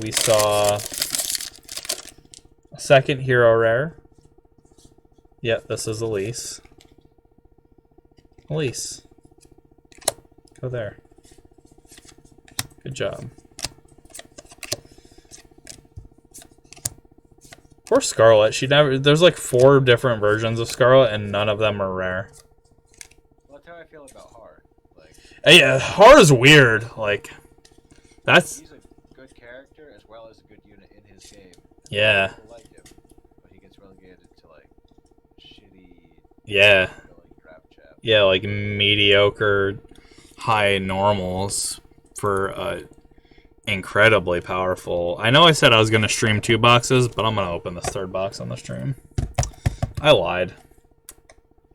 We saw a second hero rare. Yep, this is Elise. Elise. Go there. Good job. Poor Scarlet. She never... There's like 4 different versions of Scarlet and none of them are rare. Well, that's how I feel about Har. Like, Yeah, Har's weird. Like, that's... he's a good character as well as a good unit in his game. Yeah. People like him, but he gets relegated to like shitty. Yeah. Draft chap. Yeah, like mediocre high normals for incredibly powerful. I know I said I was going to stream 2 boxes, but I'm going to open this 3rd box on the stream. I lied.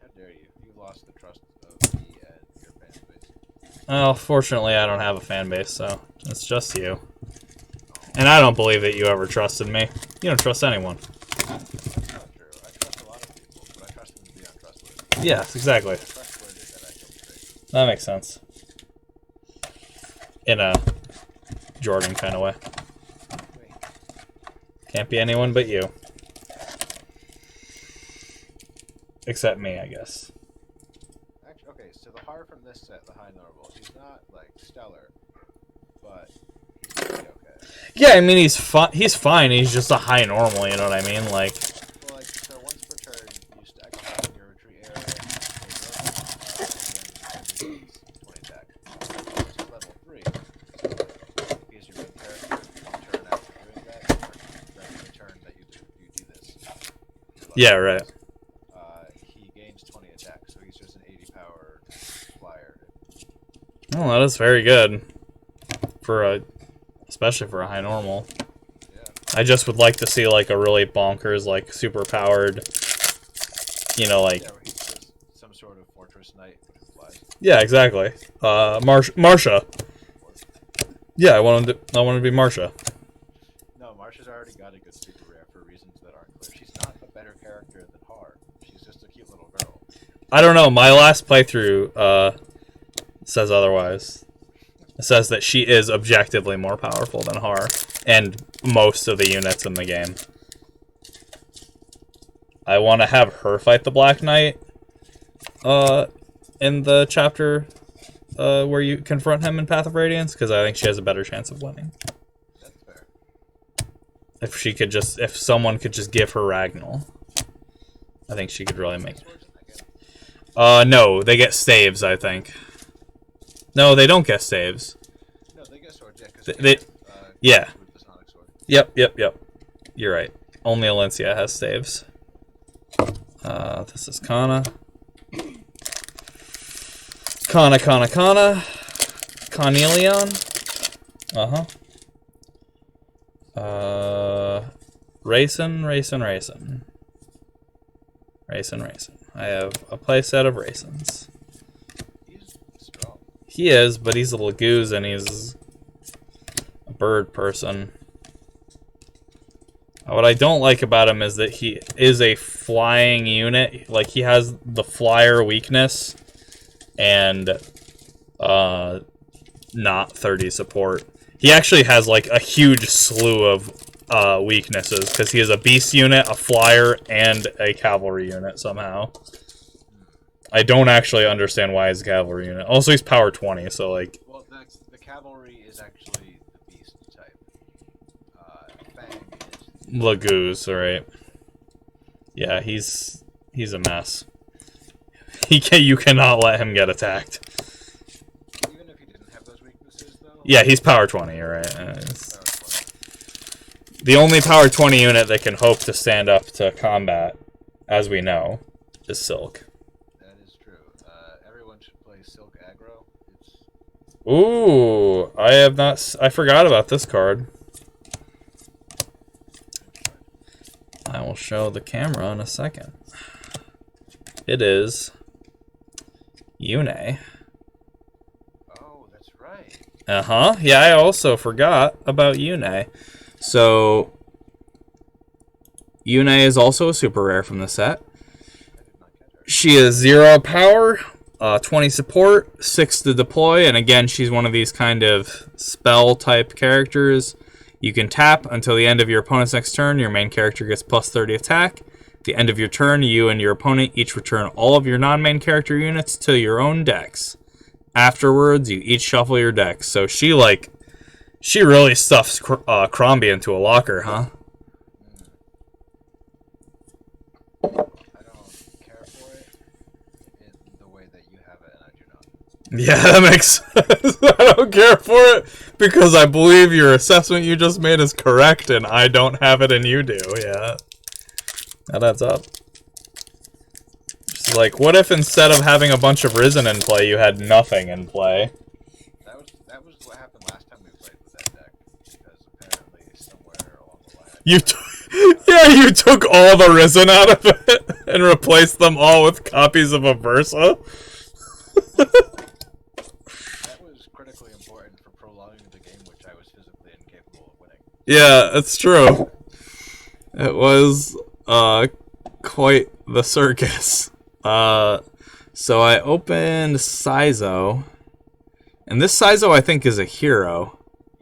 How dare you? You lost the trust of me and your fan base. Well, fortunately, I don't have a fan base, so it's just you. And I don't believe that you ever trusted me. You don't trust anyone. That's not true. I trust a lot of people, but I trust them to be untrustworthy. Yes, exactly. Trustworthy that I don't trade. That makes sense. In a Jordan kind of way. Wait. Can't be anyone but you. Except me, I guess. Actually, okay, so the Har from this set, the high normal, he's not like stellar, but he's pretty okay. Yeah, I mean, he's fine. He's just a high normal, you know what I mean? Like, Well, like, so once per turn, you stack a Har in your retreat area, and you 20 attack. So level 3, so because you're main character, one turn after doing that, or the turn that you do this. yeah, right. He gains 20 attack, so he's just an 80 power flyer. Well, that is very good. Especially for a high normal. Yeah. I just would like to see, like, a really bonkers, like, super powered, you know, like... Yeah, where he's just some sort of fortress knight, but who flies. Yeah, exactly. Marsha. Yeah, I wanted to be Marsha. No, Marsha's already got a good super rare for reasons that aren't clear. She's not a better character than Har. She's just a cute little girl. I don't know, my last playthrough, says otherwise. It says that she is objectively more powerful than Har, and most of the units in the game. I want to have her fight the Black Knight, in the chapter, where you confront him in Path of Radiance, because I think she has a better chance of winning. That's fair. If someone could just give her Ragnall, I think she could really make it. Swords in that game? No, they get staves, I think. No, they don't get staves. No, they get swords, yeah, because Yeah. the Sonic Sword. Yep. You're right. Only Alencia has staves. This is Kana. Kana. Cornelion. Racin. I have a playset of Racins. He's strong. He is, but he's a little goose and he's a bird person. What I don't like about him is that he is a flying unit. Like, he has the flyer weakness and not 30 support. He actually has, like, a huge slew of weaknesses, because he is a beast unit, a flyer, and a cavalry unit somehow. I don't actually understand why he's a cavalry unit. Also, he's power 20, so, like... Well, the cavalry is actually the beast type. Fang is... Lagoose, right. Yeah, he's a mess. You cannot let him get attacked. Even if he didn't have those weaknesses, though? Yeah, he's power 20, you're right. The only power 20 unit that can hope to stand up to combat, as we know, is Silk. That is true. Everyone should play Silk aggro. Ooh, I forgot about this card. I will show the camera in a second. It is Yune. Oh, that's right. Uh-huh. Yeah, I also forgot about Yune. So, Yune is also a super rare from the set. She is 0 power, 20 support, 6 to deploy, and again, she's one of these kind of spell-type characters. You can tap until the end of your opponent's next turn. Your main character gets plus 30 attack. At the end of your turn, you and your opponent each return all of your non-main character units to your own decks. Afterwards, you each shuffle your decks. So she really stuffs Chrom into a locker, huh? I don't care for it in the way that you have it, and I do not. Yeah, that makes sense. I don't care for it because I believe your assessment you just made is correct, and I don't have it and you do. Yeah, that adds up. Just like, what if instead of having a bunch of Risen in play, you had nothing in play? That was what happened last time we played with that deck, because apparently somewhere along the line... You took all the Risen out of it and replaced them all with copies of Aversa? That was critically important for prolonging the game, which I was physically incapable of winning. Yeah, it's true. It was quite the circus. So I opened Saizo, and this Saizo I think is a hero.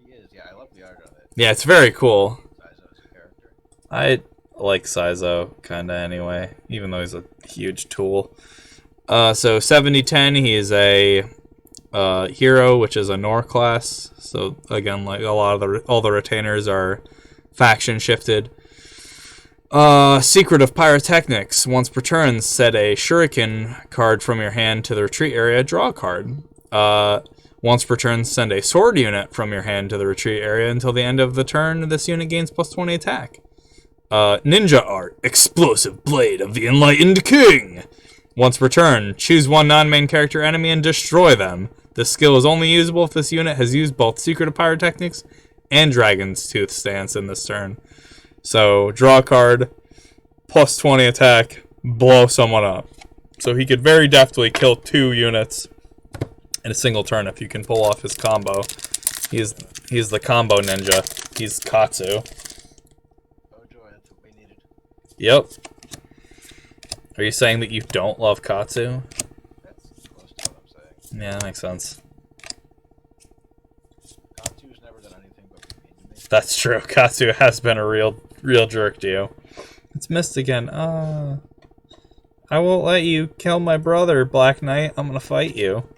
He is, yeah, I love the art of it. Yeah, it's very cool. Saizo's a character. I like Saizo kinda anyway, even though he's a huge tool. So 7010, he is a hero, which is a Nor class. So again, like a lot of all the retainers are faction shifted. Secret of Pyrotechnics. Once per turn, set a shuriken card from your hand to the retreat area, draw a card. Once per turn, send a sword unit from your hand to the retreat area until the end of the turn. This unit gains plus 20 attack. Ninja Art. Explosive Blade of the Enlightened King. Once per turn, choose one non-main character enemy and destroy them. This skill is only usable if this unit has used both Secret of Pyrotechnics and Dragon's Tooth stance in this turn. So, draw a card, plus 20 attack, blow someone up. So he could very deftly kill 2 units in a single turn if you can pull off his combo. He's the combo ninja. He's Katsu. Oh joy, that's what we needed. Yep. Are you saying that you don't love Katsu? That's close to what I'm saying. Yeah, that makes sense. Katsu's never done anything but be mean to me. That's true. Katsu has been a real jerk to you. It's missed again. I won't let you kill my brother, Black Knight. I'm gonna fight you.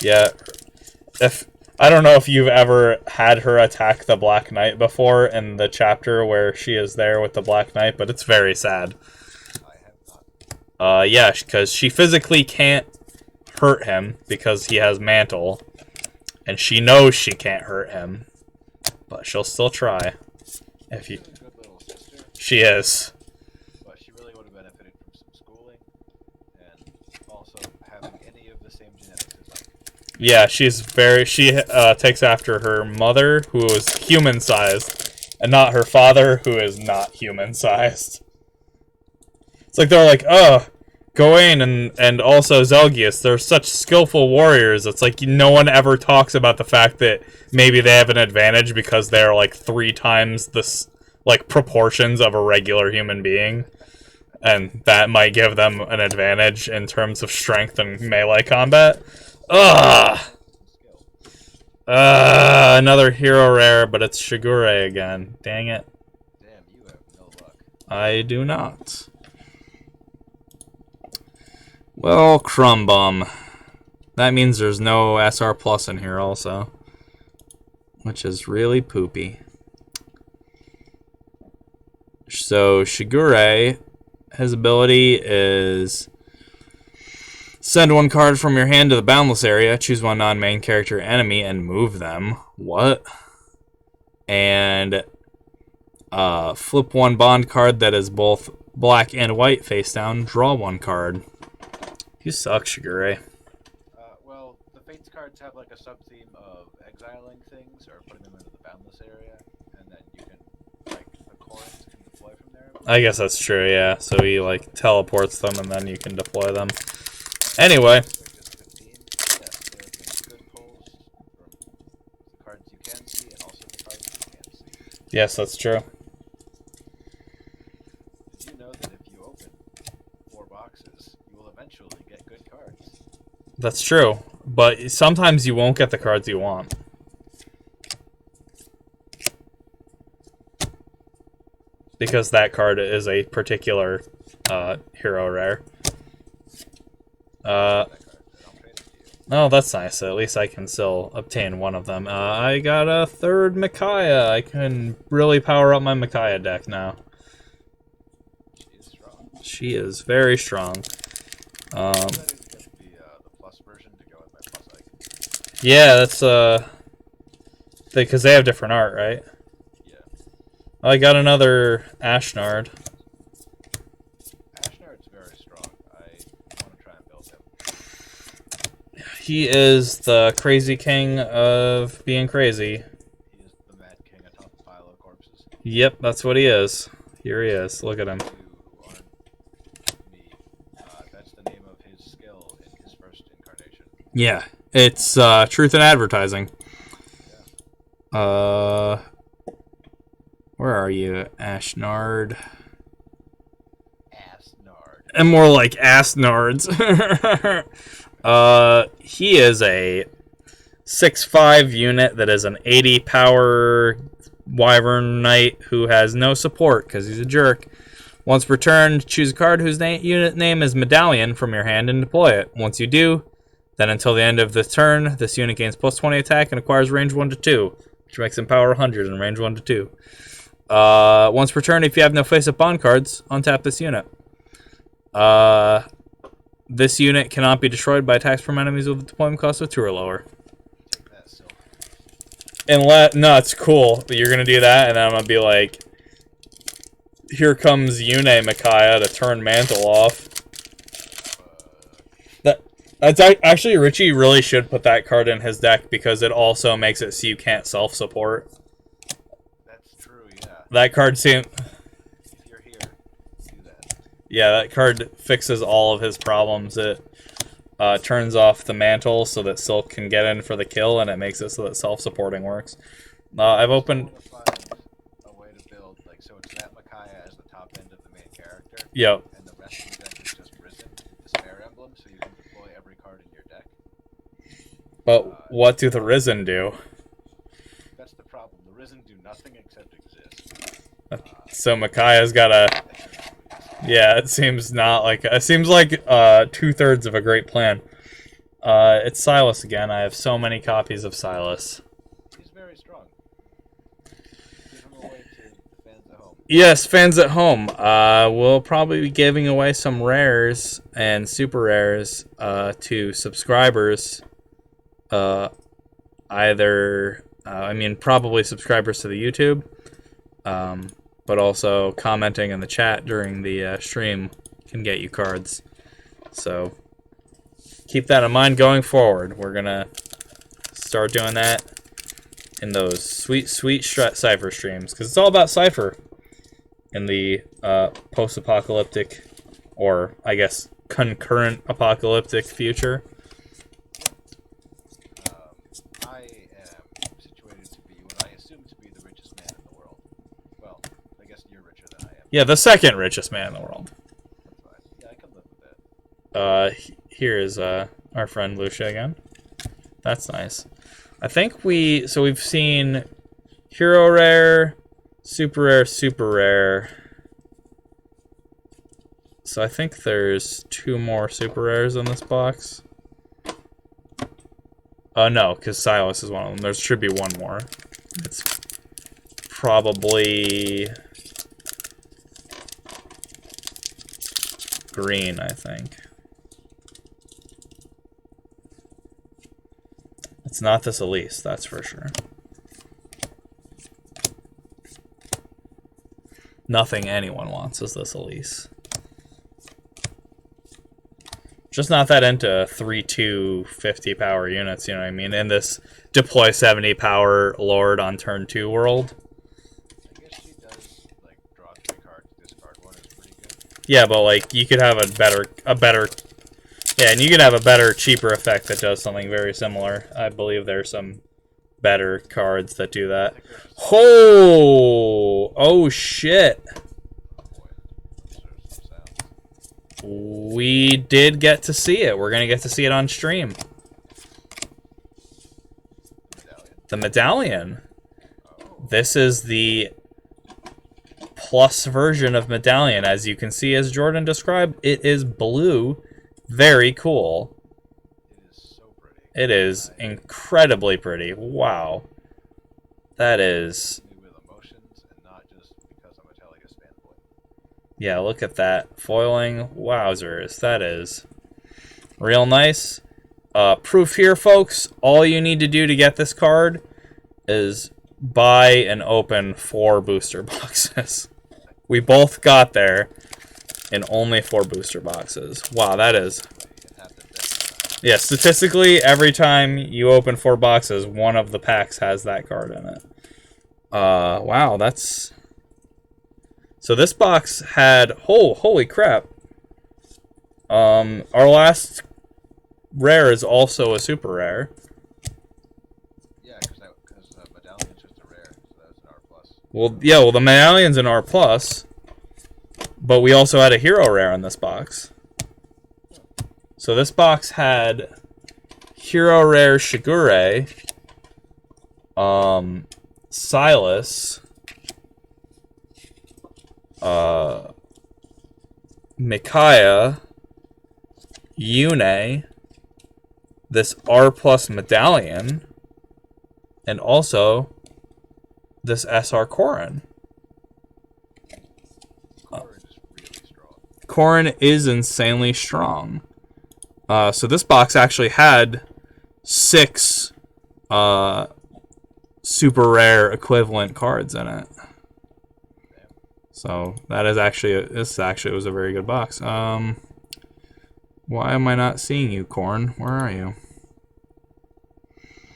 Yeah. I don't know if you've ever had her attack the Black Knight before in the chapter where she is there with the Black Knight, but it's very sad. I have not. Yeah, because she physically can't hurt him because he has Mantle, and she knows she can't hurt him, but she'll still try. If you, She's a good little sister, she is. but she really would have benefited from some schooling, and also having any of the same genetics as like. Yeah, she takes after her mother, who is human-sized, and not her father, who is not human-sized. It's like they're like, oh, Gawain and also Zelgius, they're such skillful warriors. It's like no one ever talks about the fact that maybe they have an advantage because they're like 3 times the like proportions of a regular human being, and that might give them an advantage in terms of strength and melee combat. Ugh. Another hero rare, but it's Shigure again. Dang it. Damn, you have no luck. I do not. Well, Chrom bum. That means there's no SR plus in here also, which is really poopy. So Shigure, his ability is send 1 card from your hand to the boundless area, choose 1 non-main character enemy, and move them. What? And flip 1 bond card that is both black and white face down, draw 1 card. You suck, Shigure. Well, the Fates cards have like a sub-theme of exiling things or putting them into the boundless area, and then you can, like, the Corins can deploy from there. I guess that's true, yeah. So he, like, teleports them, and then you can deploy them. Anyway. They're just 15. Yes, there have been good pulls from the cards you can see and also the cards you can't see. Yes, that's true. Did you know that if you open 4 boxes, you will eventually get good cards? That's true. But sometimes you won't get the cards you want. Because that card is a particular hero rare. Oh, that's nice. At least I can still obtain 1 of them. I got a 3rd Micaiah. I can really power up my Micaiah deck now. She is strong. She is very strong. I'm ready to get the plus version to go with my plus icon. Yeah, that's because they have different art, right? Yeah. I got another Ashnard. Ashnard's very strong. I want to try and build him. He is the crazy king of being crazy. He is the Mad King atop a pile of corpses. Yep, that's what he is. Here he is. Look at him. You aren't me. That's the name of his skill in his first incarnation. Yeah, it's truth in advertising. Yeah. Where are you, Ashnard? Asnard. And more like Asnards. He is a 6/5 unit that is an 80 power Wyvern Knight who has no support because he's a jerk. Once per turn, choose a card whose unit name is Medallion from your hand and deploy it. Once you do, then until the end of the turn, this unit gains +20 attack and acquires range 1 to 2, which makes him power 100 and range 1 to 2. Once per turn, if you have no face-up bond cards, untap this unit. This unit cannot be destroyed by attacks from enemies with a deployment cost of 2 or lower. Take that, Silk. No, it's cool. You're gonna do that, and then I'm gonna be like, here comes Yune Micaiah to turn Mantle off. That's actually, Richie really should put that card in his deck because it also makes it so you can't self-support. That's true, yeah. That card seems... If you're here, do that. Yeah, that card fixes all of his problems. It turns off the Mantle so that Silk can get in for the kill, and it makes it so that self-supporting works. I've opened... Find a way to build, like, so it's that Micaiah as the top end of the main character. Yep. And the rest of the deck is just Risen with the Spare Emblem, so you can deploy every card in your deck. But what do the Risen do? That's the problem. The Risen do nothing except exist. So Micaiah's gotta... Yeah, it seems not like... It seems like 2/3 of a great plan. It's Silas again. I have so many copies of Silas. He's very strong. Give him away to the fans at home. Yes, fans at home. We'll probably be giving away some rares and super rares to subscribers. Probably subscribers to the YouTube. But also commenting in the chat during the stream can get you cards. So keep that in mind going forward. We're going to start doing that in those sweet Cipher streams. Because it's all about Cipher in the post-apocalyptic, or I guess concurrent apocalyptic future. I am situated to be what I assume to be the richest man in the world. Well, I guess you're richer than I am. Yeah, the second richest man in the world. That's fine. Yeah, I can live with that. Here is our friend Lucia again. That's nice. I think we've seen hero rare, super rare. So I think there's 2 more super rares in this box. No, because Silas is one of them. There should be 1 more. It's probably green, I think. It's not this Elise, that's for sure. Nothing anyone wants is this Elise. Just not that into 3-2 50 power units, you know what I mean? In this deploy 70 power Lord on turn 2 world. I guess she does like draw 3 cards, discard 1 is pretty good. Yeah, but like you could have a better yeah, and you could have a better, cheaper effect that does something very similar. I believe there's some better cards that do that. Oh shit. Oh boy. Those are some sounds. We did get to see it. We're gonna get to see it on stream. The medallion. Oh. This is the plus version of medallion. As you can see, as Jordan described, it is blue. Very cool. It is so pretty. It is incredibly pretty. Wow. That is... With emotions and not just because I'm a Tellius fanboy. Yeah, look at that. Foiling. Wowzers. That is real nice. Proof here, folks. All you need to do to get this card is buy and open 4 booster boxes. We both got there in only 4 booster boxes. Wow, that is... Yeah, statistically, every time you open 4 boxes, one of the packs has that card in it. Wow, that's... So this box had... Oh, holy crap. Our last rare is also a super rare. Yeah, because medallion's just a rare, so that was an R+. Well, yeah, well, the medallion's an R+, but we also had a hero rare in this box. So this box had hero rare Shigure, Silas, Micaiah, Yune, this R+ medallion, and also this SR Corrin. Corrin is really strong. Corrin is insanely strong. So this box actually had 6 super rare equivalent cards in it. So that is actually this actually was a very good box. Why am I not seeing you, Corn? Where are you? Would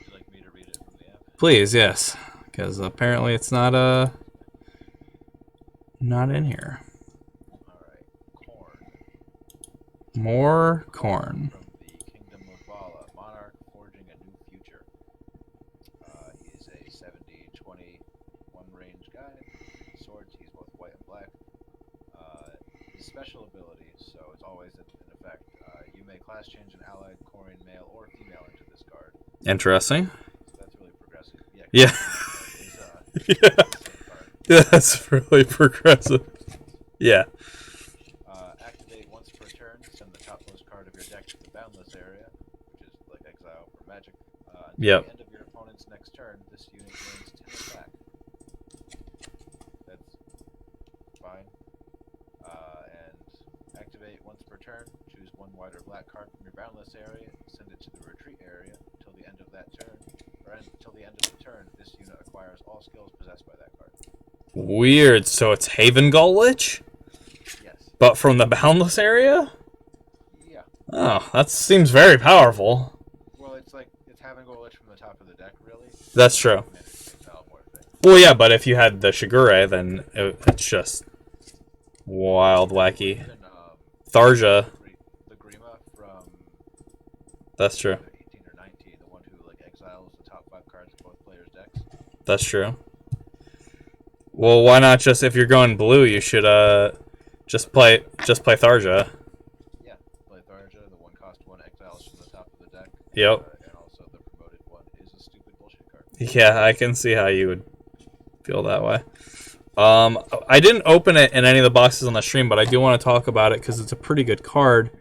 you like me to read it from the app? Please, yes, because apparently it's not in here. Alright, Corn. More corn. From the Kingdom of Vala, Monarch forging a new future. He is a 70-20 one-range guy. Swords, he's both white and black. His special ability, so it's always in effect. You may class change an allied Corrin male or female into this card. Interesting. So that's really progressive. Yeah. Is, Yeah, that's really progressive. Yeah. Activate once per turn. Send the topmost card of your deck to the boundless area, which is like exile for magic. Until Yep. the end of your opponent's next turn, this unit gains 10 attack. That's fine. And activate once per turn. Choose 1 white or black card from your boundless area. Send it to the retreat area until the end of that turn. Or until the end of the turn, this unit acquires all skills possessed by that card. Weird. So it's Haven Gull Lich? Yes. But from the Boundless area? Yeah. Oh, that seems very powerful. Well, it's like it's having a lich from the top of the deck, really. That's true. And it's exile more thing. Well, yeah, but if you had the Shigure, then it's just wild, wacky. Even, Tharja. That's true. 18 or 19, the one who like exiles the top 5 cards of both players' decks. That's true. Well, why not just, if you're going blue, you should just play Tharja. Yeah, play Tharja, the 1-cost 1 exiles from the top of the deck. Yep. And also the promoted one is a stupid bullshit card. Yeah, I can see how you would feel that way. I didn't open it in any of the boxes on the stream, but I do want to talk about it because it's a pretty good card.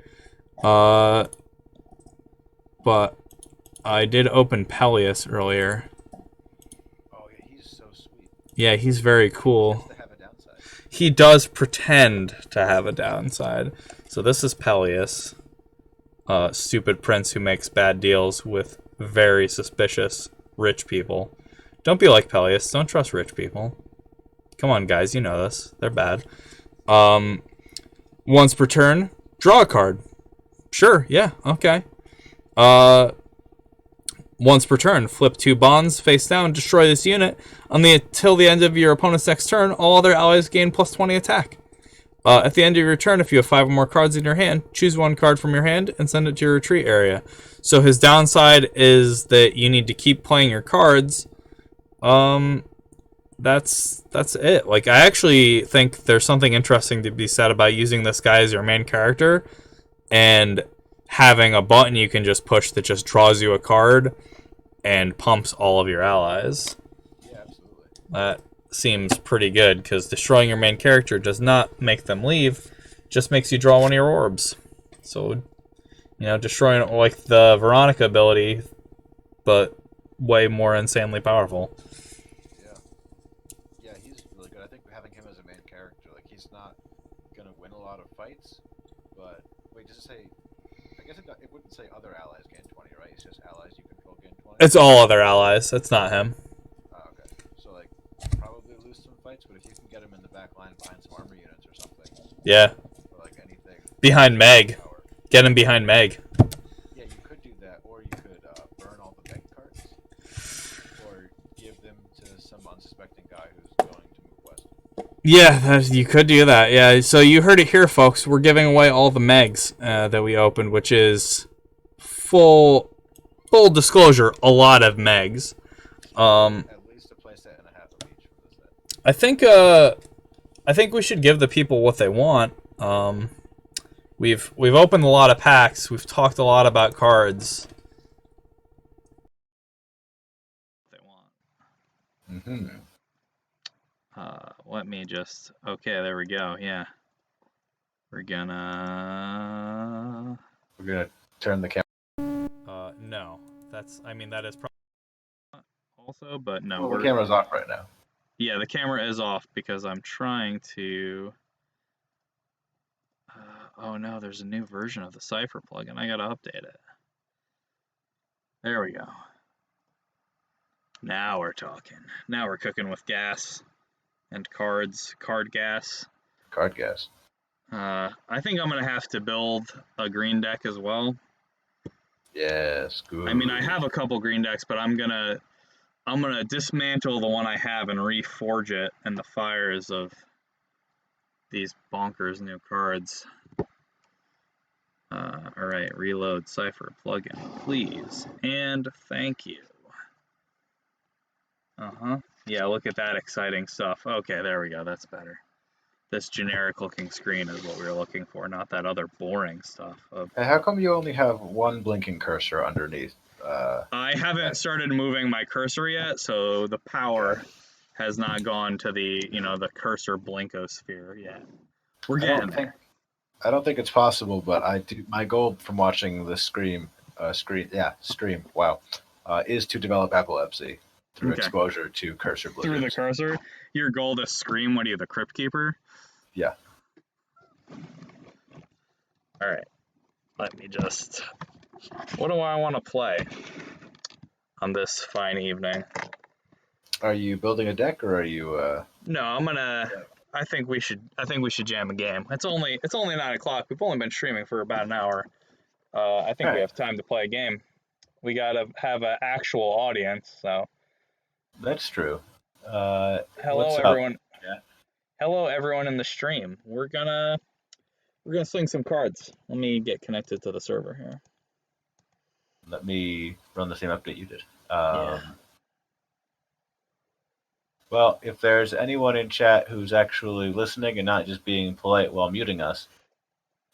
But I did open Peleus earlier. Oh yeah, he's so sweet. Yeah, he's very cool. He has to have a downside. He does pretend to have a downside. So this is Peleus. Stupid prince who makes bad deals with very suspicious rich people. Don't be like Peleus. Don't trust rich people. Come on, guys. You know this. They're bad. Once per turn, draw a card. Sure. Yeah. Okay. Once per turn, flip 2 bonds face down, destroy this unit. Till the end of your opponent's next turn, all other allies gain +20 attack. At the end of your turn, if you have 5 or more cards in your hand, choose 1 card from your hand and send it to your retreat area. So his downside is that you need to keep playing your cards. That's it. Like, I actually think there's something interesting to be said about using this guy as your main character and having a button you can just push that just draws you a card and pumps all of your allies. Yeah, absolutely. That seems pretty good, because destroying your main character does not make them leave, just makes you draw one of your orbs. So, you know, destroying like the Veronica ability, but way more insanely powerful. Yeah, he's really good. I think having him as a main character, like, he's not gonna win a lot of fights, but wait, does it say? I guess it wouldn't say other allies gain 20, right? It's just allies you control gain 20. It's all other allies. It's not him. Oh, okay. So like, probably lose some fights, but if you can get him in the back line behind some armor units or something, Yeah. or like anything. Behind Meg. Power. Get him behind Meg. Yeah, you could do that, or you could burn all the Meg cards, or give them to some unsuspecting guy who's going to move west. Yeah, you could do that. Yeah, so you heard it here, folks. We're giving away all the Megs that we opened, which is full disclosure, a lot of Megs. At least a playset and a half of each for this set. I think we should give the people what they want. We've opened a lot of packs. We've talked a lot about cards. They want. Mm-hmm. Let me just. Okay, there we go. Yeah, we're gonna Turn the camera. no, that's. I mean, that is probably also, but no. Well, the camera's off right now. Yeah, the camera is off because I'm trying to. Oh no, there's a new version of the Cipher plugin. I gotta update it. There we go. Now we're talking. Now we're cooking with gas and cards, card gas. Card gas. I think I'm gonna have to build a green deck as well. Yes, good. I mean, I have a couple green decks, but I'm gonna dismantle the one I have and reforge it in the fires of these bonkers new cards. All right, reload Cipher plugin, please, and thank you. Yeah, look at that exciting stuff. Okay, there we go. That's better. This generic-looking screen is what we were looking for, not that other boring stuff. Hey, how come you only have one blinking cursor underneath? I haven't started moving my cursor yet, so the power has not gone to the the cursor blinkosphere yet. We're getting there. I don't think it's possible, but I do. My goal from watching the stream, wow, is to develop epilepsy through exposure to cursor blinkers. Through the cursor? Your goal to scream, what are you, the Crypt Keeper? Yeah. Alright. Let me just... What do I want to play on this fine evening? Are you building a deck, or are you... No, I'm gonna... I think we should jam a game. It's only 9 o'clock. We've only been streaming for about an hour. I think we have time to play a game. We gotta have an actual audience, so... That's true. Hello, everyone. Yeah. Hello, everyone in the stream. We're gonna swing some cards. Let me get connected to the server here. let me run the same update you did. Yeah. Well, if there's anyone in chat who's actually listening and not just being polite while muting us,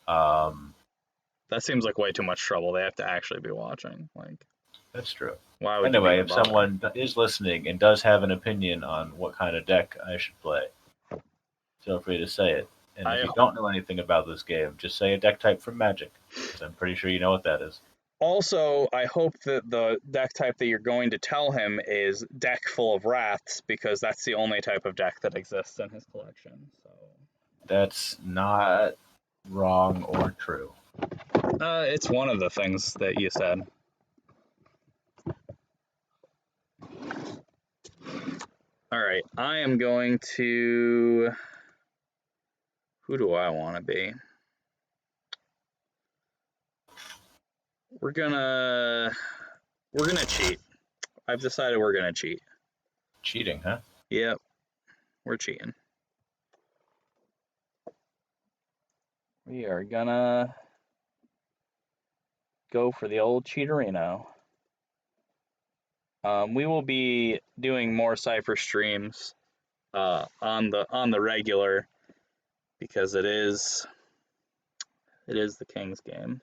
That seems like way too much trouble. They have to actually be watching. Like, that's true. why would Anyway, you if even bother? someone is listening and does have an opinion on what kind of deck I should play, feel free to say it. And if you don't know anything about this game, just say a deck type from Magic, because I'm pretty sure you know what that is. Also, I hope that the deck type that you're going to tell him is deck full of wraths, because that's the only type of deck that exists in his collection. So That's not wrong or true. it's one of the things that you said. All right, I am going to. Who do I want to be? We're gonna cheat. I've decided we're gonna cheat. Cheating, huh? Yep, we're cheating. We are gonna go for the old cheaterino. We will be doing more Cipher streams on the regular, because it is the King's game.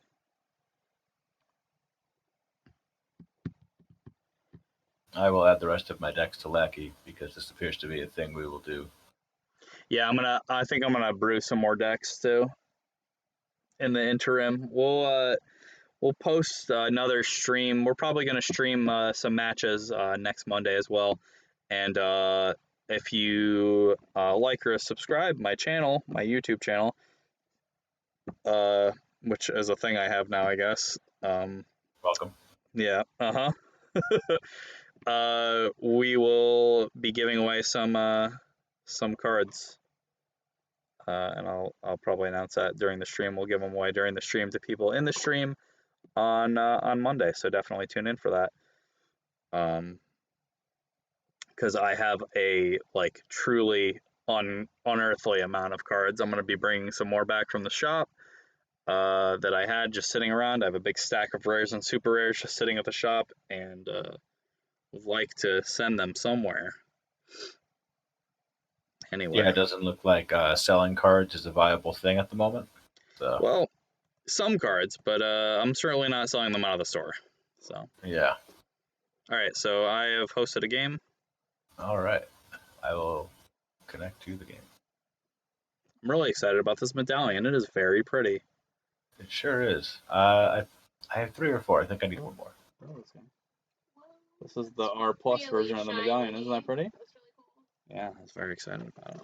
I will add the rest of my decks to Lackey, because this appears to be a thing we will do. Yeah, I think I'm gonna brew some more decks too. In the interim, we'll post another stream. We're probably gonna stream some matches next Monday as well. And if you like or subscribe my channel, my YouTube channel, which is a thing I have now, I guess. Welcome. Yeah. We will be giving away some cards, and I'll probably announce that during the stream. We'll give them away during the stream to people in the stream on Monday. So definitely tune in for that. Because I have a truly unearthly amount of cards. I'm going to be bringing some more back from the shop that I had just sitting around. I have a big stack of rares and super rares just sitting at the shop, and would like to send them somewhere. Anyway. Yeah, it doesn't look like selling cards is a viable thing at the moment. So. Well, some cards, but I'm certainly not selling them out of the store. So. Yeah. All right, so I have hosted a game. All right. I will connect to the game. I'm really excited about this medallion. It is very pretty. It sure is. I have 3 or 4. I think I need one more. This is the R plus version of the medallion. Isn't that pretty? Yeah, I was very excited about it.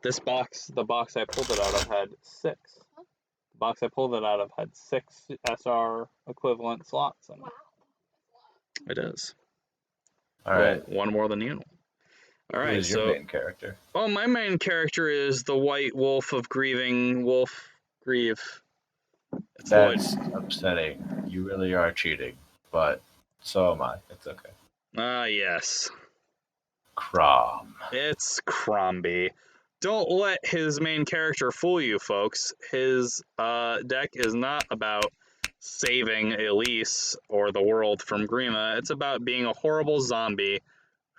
This box, the box I pulled it out of, had 6. The box I pulled it out of had 6 SR equivalent slots in it. It is. All right. One more than you. All right. Who is your main character? Oh, my main character is the White Wolf of Grieving, Wolf Grieve. It's That's Lloyd. upsetting. You really are cheating, but so am I. It's okay. Yes. Chrom. It's Chromby. Don't let his main character fool you, folks. His deck is not about saving Elise or the world from Grima. It's about being a horrible zombie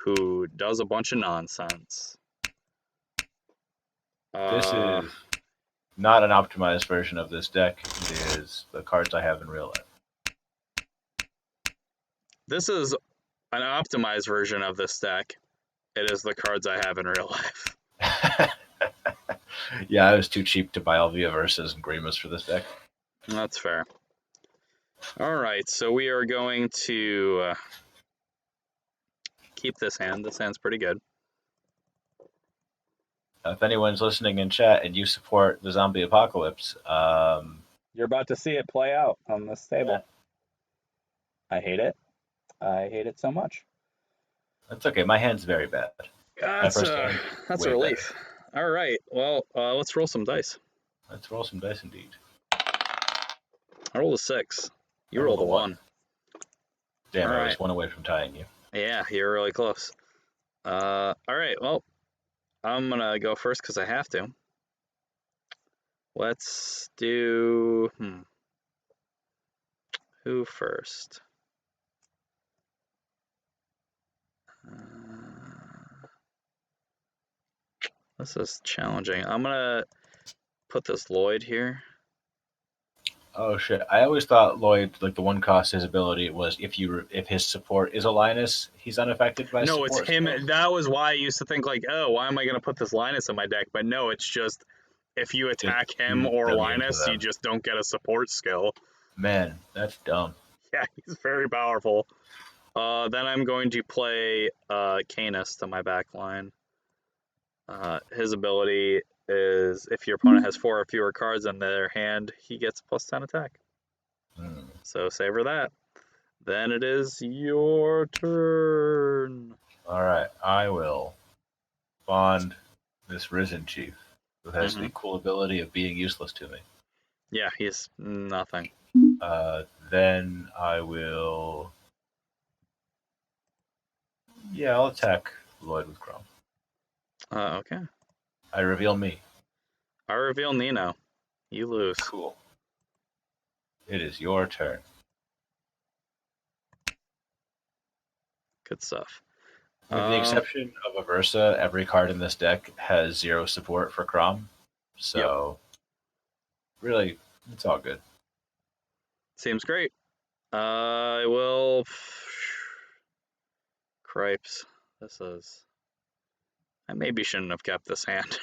who does a bunch of nonsense. This is not an optimized version of this deck. It is the cards I have in real life. This is an optimized version of this deck. It is the cards I have in real life. Yeah, I was too cheap to buy Alvia Versas and Grimas for this deck. That's fair. All right, so we are going to keep this hand. This hand's pretty good. If anyone's listening in chat and you support the zombie apocalypse, you're about to see it play out on this table. Yeah. I hate it. I hate it so much. That's okay. My hand's very bad. That's a relief. Better. All right. Well, let's roll some dice. Let's roll some dice indeed. I rolled a 6. You rolled a 1. Damn, I was 1 away from tying you. Yeah, you're really close. All right. Well, I'm going to go first because I have to. Let's do... Who first? This is challenging. I'm gonna put this Lloyd here. Oh shit! I always thought Lloyd, like the one cost his ability was if his support is a Linus, he's unaffected by No, it's support him. spells. That was why I used to think like, oh, why am I gonna put this Linus in my deck? But no, it's just if you Just attack him shoot or them into Linus, you them. just don't get a support skill. Man, that's dumb. Yeah, he's very powerful. Then I'm going to play Canis to my back line. His ability is if your opponent has 4 or fewer cards in their hand, he gets +10 attack. So savor that. Then it is your turn. All right, I will bond this Risen Chief, who has the Mhm. cool ability of being useless to me. Yeah, he's nothing. Then I will. Yeah, I'll attack Lloyd with Chrom. Okay. I reveal me. I reveal Nino. You lose. Cool. It is your turn. Good stuff. With the exception of Aversa, every card in this deck has 0 support for Chrom. So, really, it's all good. Seems great. I will. Cripes. This is. I maybe shouldn't have kept this hand.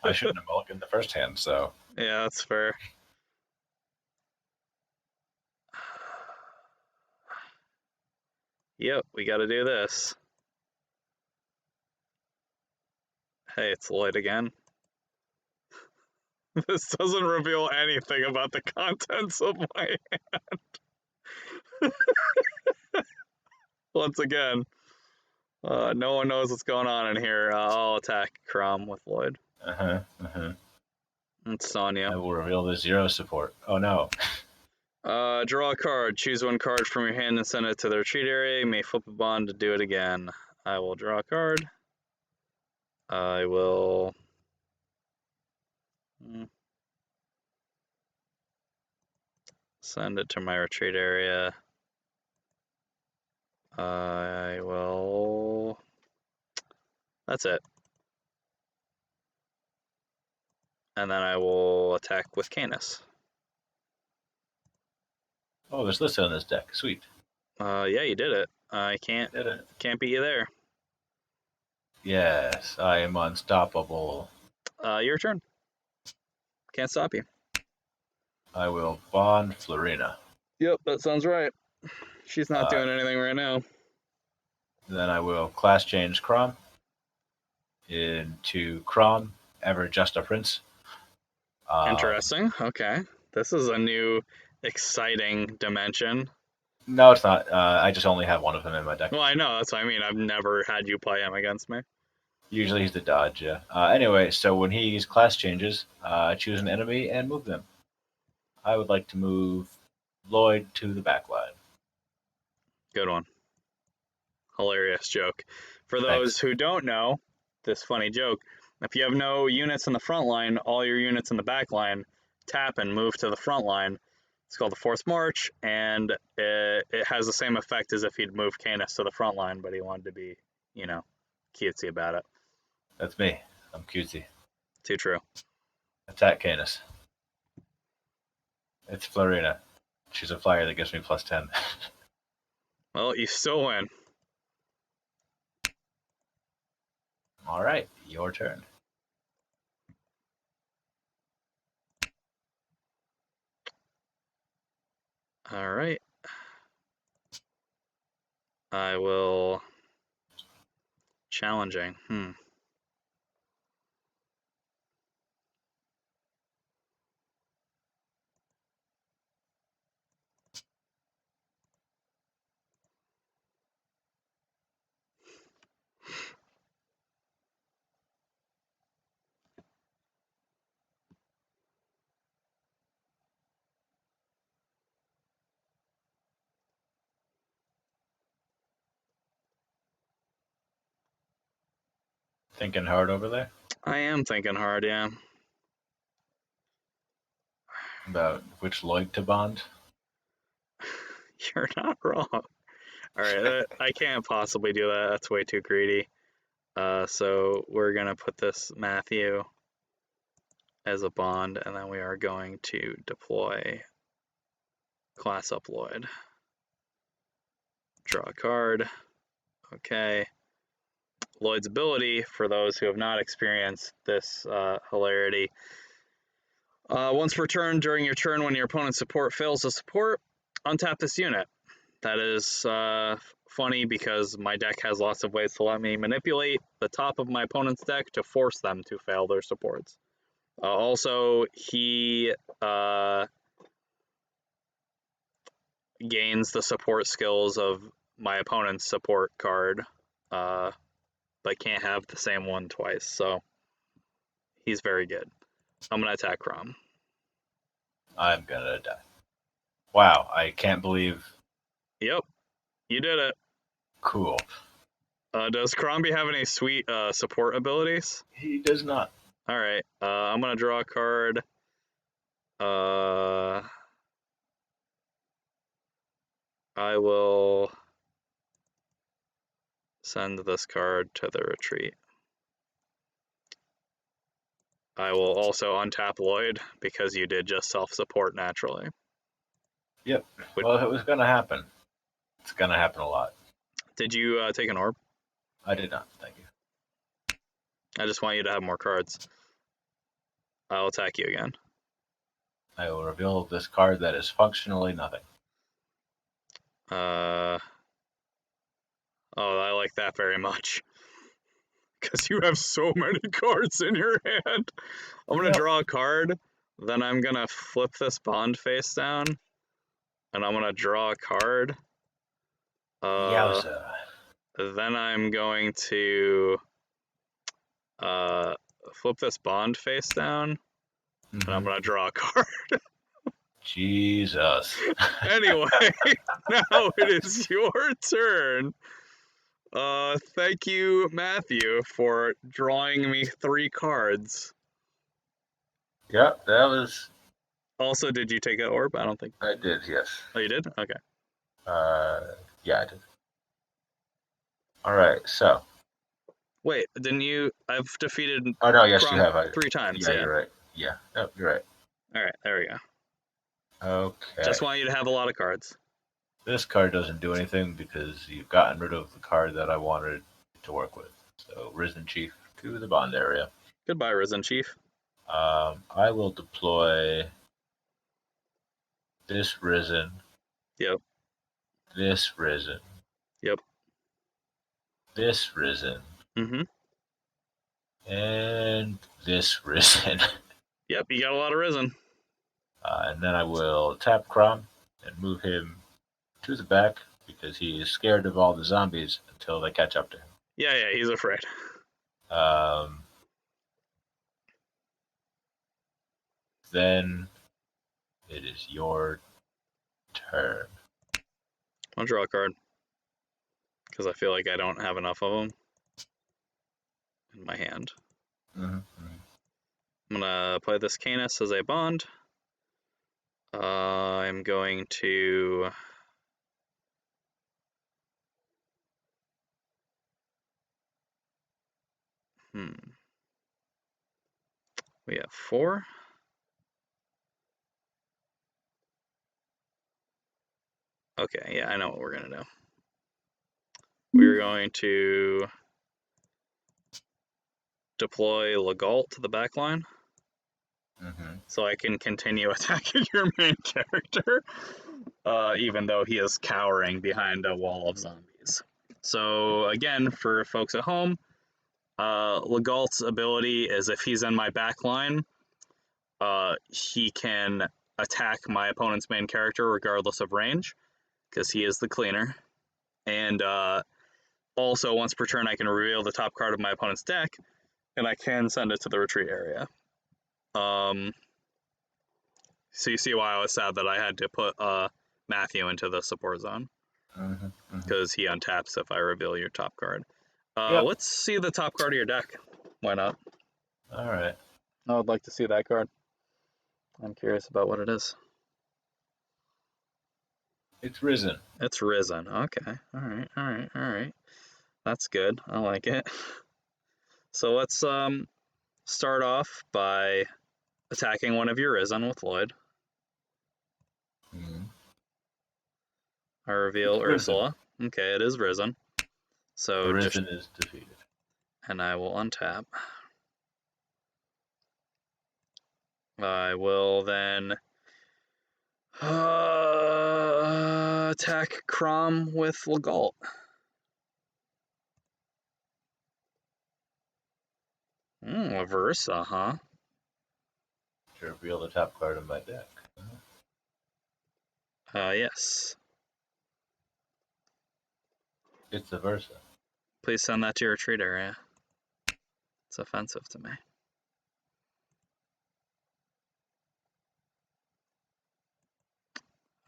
I shouldn't have mulliganed the first hand, so. Yeah, that's fair. Yep, we gotta do this. Hey, it's Lloyd again. This doesn't reveal anything about the contents of my hand. Once again, no one knows what's going on in here. I'll attack Chrom with Lloyd. It's on you. I will reveal the 0 support. Oh no. Draw a card. Choose one card from your hand and send it to the retreat area. You may flip a bond to do it again. I will draw a card. I will. Send it to my retreat area. I will. That's it. And then I will attack with Canis. Oh, there's Lissa in this deck. Sweet. Yeah, you did it. I can't beat you there. Yes, I am unstoppable. Your turn. Can't stop you. I will bond Florina. Yep, that sounds right. She's not doing anything right now. Then I will class change Chrom into Chrom, ever just a prince. Interesting. Okay. This is a new, exciting dimension. No, it's not. I just only have one of them in my deck. Well, I know. That's what I mean. I've never had you play him against me. Usually he's the dodge, yeah. Anyway, so when he's class changes, choose an enemy and move them. I would like to move Lloyd to the back line. Good one. Hilarious joke. For those who don't know, this funny joke, if you have no units in the front line, all your units in the back line tap and move to the front line. It's called the Forced March, and it has the same effect as if he'd moved Canis to the front line, but he wanted to be, cutesy about it. That's me. I'm cutesy. Too true. Attack Canis. It's Florina. She's a flyer that gives me +10. Well, you still win. All right, your turn. All right. I will. Challenging. Thinking hard over there? I am thinking hard, yeah. About which Lloyd to bond? You're not wrong. Alright, I can't possibly do that. That's way too greedy. So we're gonna put this Matthew as a bond, and then we are going to deploy class up Lloyd. Draw a card. Okay. Lloyd's ability, for those who have not experienced this hilarity. Once per turn during your turn, when your opponent's support fails to support, untap this unit. That is funny because my deck has lots of ways to let me manipulate the top of my opponent's deck to force them to fail their supports. Also, he gains the support skills of my opponent's support card, but can't have the same one twice, so he's very good. I'm going to attack Chrom. I'm gonna die. Wow, I can't believe. Yep, you did it. Cool. Does Crombie have any sweet support abilities? He does not. Alright, I'm going to draw a card. I will send this card to the retreat. I will also untap Lloyd because you did just self-support naturally. Yep. Well, if it was gonna happen, it's gonna happen a lot. Did you take an orb? I did not. Thank you. I just want you to have more cards. I'll attack you again. I will reveal this card that is functionally nothing. Oh, I like that very much. Because you have so many cards in your hand. I'm going to draw a card, then I'm going to flip this bond face down, and I'm going to draw a card. Yowza. Then I'm going to flip this bond face down, and I'm going to draw a card. Jesus. Anyway, now it is your turn. Thank you, Matthew, for drawing me 3 cards. Yep, that was. Also, did you take an orb? I don't think. I did, yes. Oh, you did? Okay. Yeah, I did. Alright, so. Wait, didn't you? I've defeated. Oh, no, yes, Chrom you have. 3 times. Yeah, you're right. Yeah, nope, you're right. Alright, there we go. Okay. Just want you to have a lot of cards. This card doesn't do anything because you've gotten rid of the card that I wanted to work with. So, Risen Chief to the bond area. Goodbye, Risen Chief. I will deploy this Risen. Yep. This Risen. Yep. This Risen. Mm-hmm. And this Risen. Yep, you got a lot of Risen. And then I will tap Chrom and move him to the back because he is scared of all the zombies until they catch up to him. Yeah, he's afraid. Then it is your turn. I'll draw a card. Because I feel like I don't have enough of them in my hand. I'm going to play this Canis as a bond. I'm going to... We have 4. Okay, yeah, I know what we're going to do. We're going to deploy Legault to the back line. So I can continue attacking your main character, even though he is cowering behind a wall of zombies. So again, for folks at home, Legault's ability is if he's in my back line, he can attack my opponent's main character regardless of range, because he is the cleaner. And also, once per turn, I can reveal the top card of my opponent's deck, and I can send it to the retreat area. So you see why I was sad that I had to put Matthew into the support zone. Because he untaps if I reveal your top card. Let's see the top card of your deck. Why not? Alright. I would like to see that card. I'm curious about what it is. It's risen. It's risen. Okay. Alright. That's good. I like it. So let's start off by attacking one of your risen with Lloyd. Mm-hmm. I reveal It's risen. Ursula. Okay, it is risen. So Arisen is defeated. and I will untap. I will then attack Chrom with Legault. A Versa, huh? To reveal the top card of my deck. Yes. It's a Versa. Please send that to your retreat area. It's offensive to me.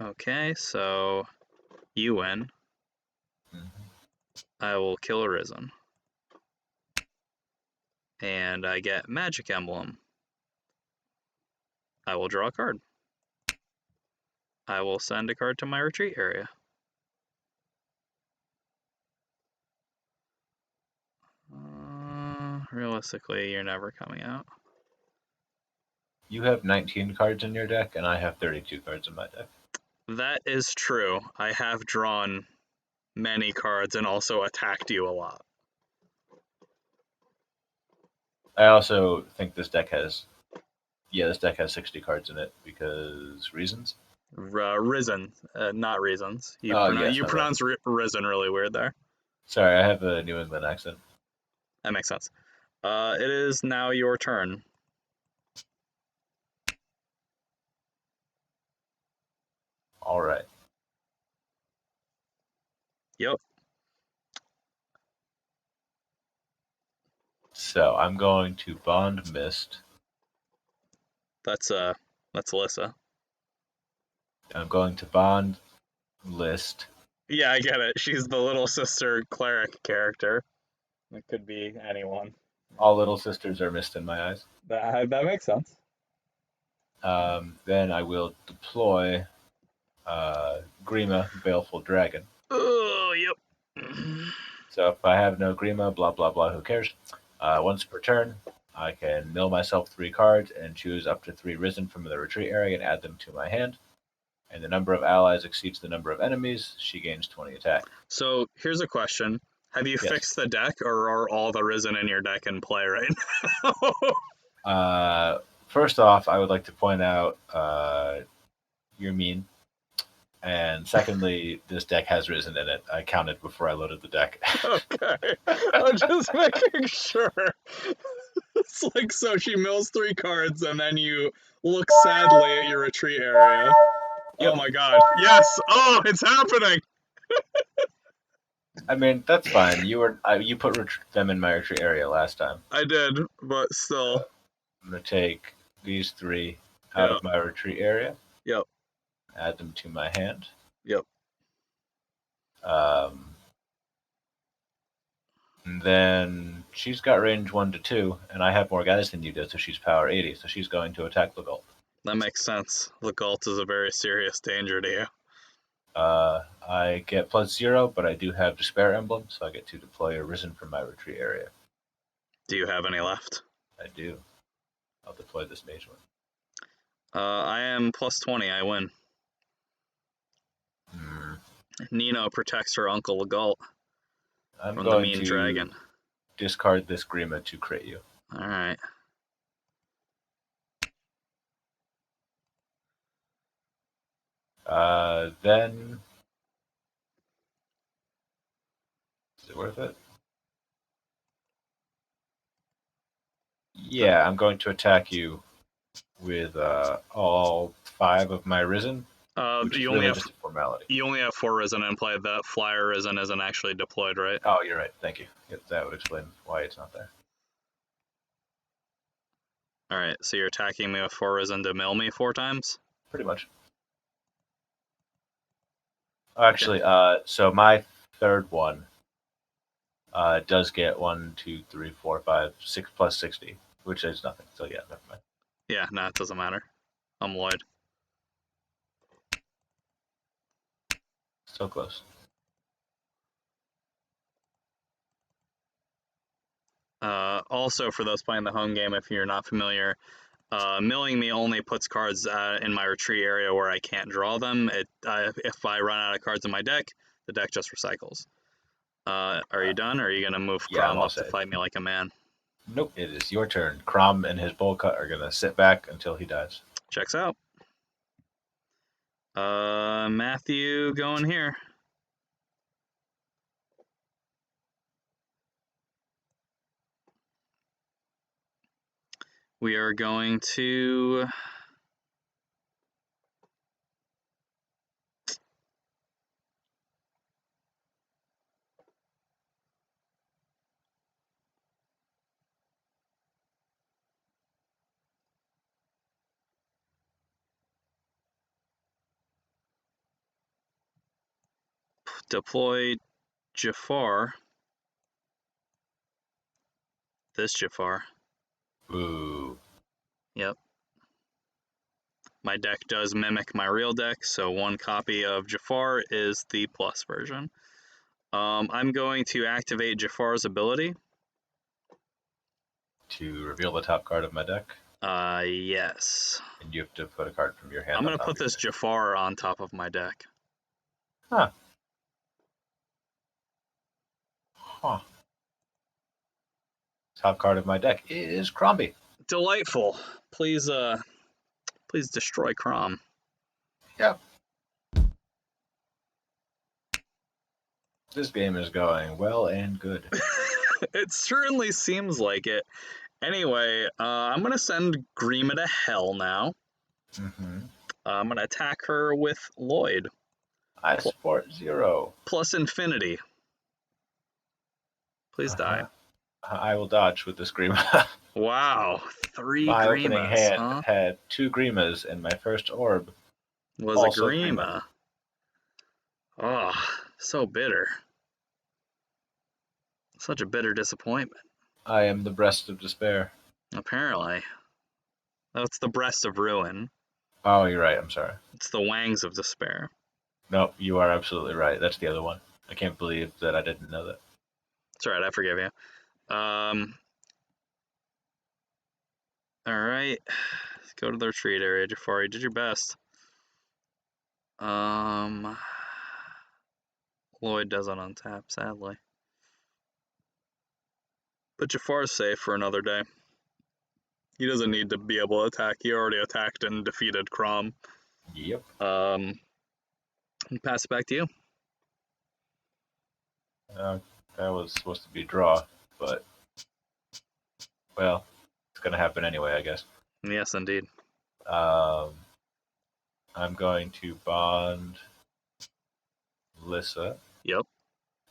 Okay, so you win. Mm-hmm. I will kill Arisen. And I get Magic Emblem. I will draw a card. I will send a card to my retreat area. Realistically, you're never coming out. You have 19 cards in your deck, and I have 32 cards in my deck. That is true. I have drawn many cards and also attacked you a lot. I also think this deck has 60 cards in it because reasons. Risen, not reasons. You Oh, yes, my bad. pronounce risen really weird there. Sorry, I have a New England accent. That makes sense. It is now your turn. All right. Yep. So I'm going to Bond Mist. That's Alyssa. I'm going to Bond List. Yeah, I get it. She's the little sister cleric character. It could be anyone. All little sisters are mist in my eyes. That makes sense. Then I will deploy Grima, Baleful Dragon. Oh, yep. So if I have no Grima, blah blah blah, who cares? Once per turn, I can mill myself 3 cards and choose up to 3 Risen from the retreat area and add them to my hand. And the number of allies exceeds the number of enemies. She gains 20 attack. So here's a question: have you fixed the deck, or are all the Risen in your deck in play right now? First off, I would like to point out you're mean. And secondly, this deck has Risen in it. I counted before I loaded the deck. Okay. I'm just making sure. It's like, so she mills 3 cards and then you look sadly at your retreat area. Yep. Oh my god. Yes! Oh, it's happening! I mean, that's fine. You put them in my retreat area last time. I did, but still. I'm going to take these 3 out of my retreat area. Yep. Add them to my hand. Yep. And then she's got range 1 to 2, and I have more guys than you do, so she's power 80, so she's going to attack Legault. That makes sense. Legault is a very serious danger to you. I get +0, but I do have Despair Emblem, so I get to deploy a Risen from my retreat area. Do you have any left? I do. I'll deploy this mage one. I am +20. I win. Nino protects her uncle Legault I'm from the going mean to dragon. discard this Grima to crit you. Alright. Then... Is it worth it? Yeah, I'm going to attack you with all 5 of my Risen, which is really just a formality. You only have 4 Risen in play. That Flyer Risen isn't actually deployed, right? Oh, you're right. Thank you. That would explain why it's not there. Alright, so you're attacking me with 4 Risen to mill me 4 times? Pretty much. Actually, so my third one does get 1, 2, 3, 4, 5, 6 plus 60, which is nothing. So yeah, never mind. Yeah, no, it doesn't matter. I'm Lloyd. So close. Also, for those playing the home game, if you're not familiar, milling me only puts cards in my retreat area where I can't draw them. If I run out of cards in my deck, the deck just recycles. Are you done, or are you going to move Yeah, I'm Chrom all up to set. fight me like a man? Nope, it is your turn. Chrom and his bowl cut are going to sit back until he dies. Checks out. Matthew going here. We are going to deploy Jafar. This Jafar. Ooh. Yep. My deck does mimic my real deck, so one copy of Jafar is the plus version. I'm going to activate Jafar's ability. To reveal the top card of my deck. Yes. And you have to put a card from your hand I'm on going to top put of your this deck. Jafar on top of my deck. Huh. Top card of my deck is Crombie. Delightful. Please destroy Chrom. Yep. This game is going well and good. It certainly seems like it. Anyway, I'm going to send Grima to hell now. Mm-hmm. I'm going to attack her with Lloyd. I support 0. Plus infinity. Please die. I will dodge with the Grima. Wow. 3 My opening Grimas, hand huh? had 2 Grimas, and my first orb Was a also Grima. Oh, so bitter. Such a bitter disappointment. I am the breast of despair. Apparently. That's the breast of ruin. Oh, you're right. I'm sorry. It's the wangs of despair. No, you are absolutely right. That's the other one. I can't believe that I didn't know that. It's alright, I forgive you. Alright. Let's go to the retreat area, Jafar. You did your best. Lloyd doesn't untap, sadly. But Jafar's safe for another day. He doesn't need to be able to attack. He already attacked and defeated Chrom. Yep. Pass it back to you. That was supposed to be a draw, but well, it's gonna happen anyway, I guess. Yes, indeed. I'm going to bond Lissa. Yep.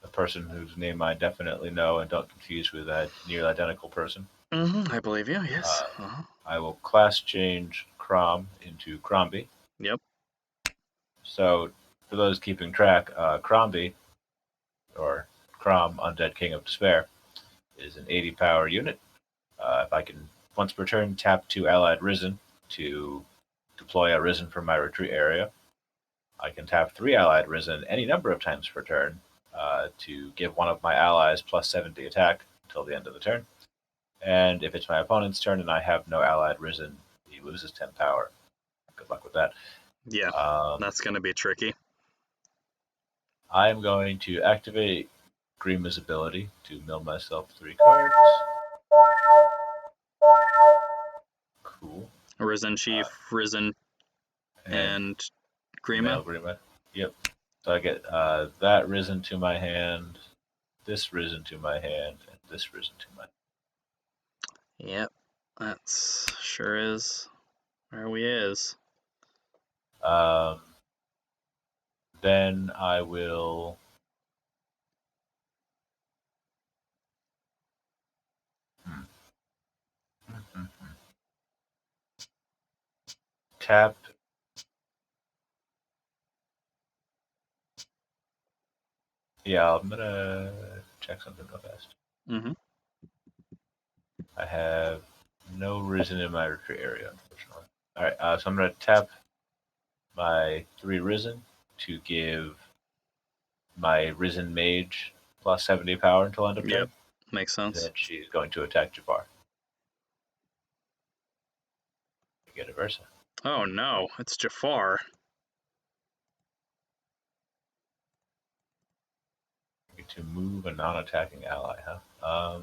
A person whose name I definitely know and don't confuse with a nearly identical person. I believe you, yes. I will class change Chrom into Crombie. Yep. So, for those keeping track, Crombie, or Chrom, Undead King of Despair, is an 80 power unit. If I can, once per turn, tap 2 allied Risen to deploy a Risen from my retreat area. I can tap 3 allied Risen any number of times per turn to give one of my allies plus 70 attack until the end of the turn. And if it's my opponent's turn and I have no allied Risen, he loses 10 power. Good luck with that. Yeah, that's going to be tricky. I'm going to activate Grima's ability to mill myself 3 cards. Cool. Risen Chief, Risen, and Grima. Male Grima. Yep. So I get that Risen to my hand, this Risen to my hand, and this Risen to my hand. Yep, that's sure is where we is. Then I will tap Yeah, I'm gonna check something real fast. Mm-hmm. I have no Risen in my retreat area, unfortunately. Alright, so I'm gonna tap my 3 Risen to give my Risen Mage plus 70 power until end of turn. Yep. Makes sense. Then she's going to attack Jafar. You get a Versa. Oh no, it's Jafar. You get to move a non-attacking ally, huh?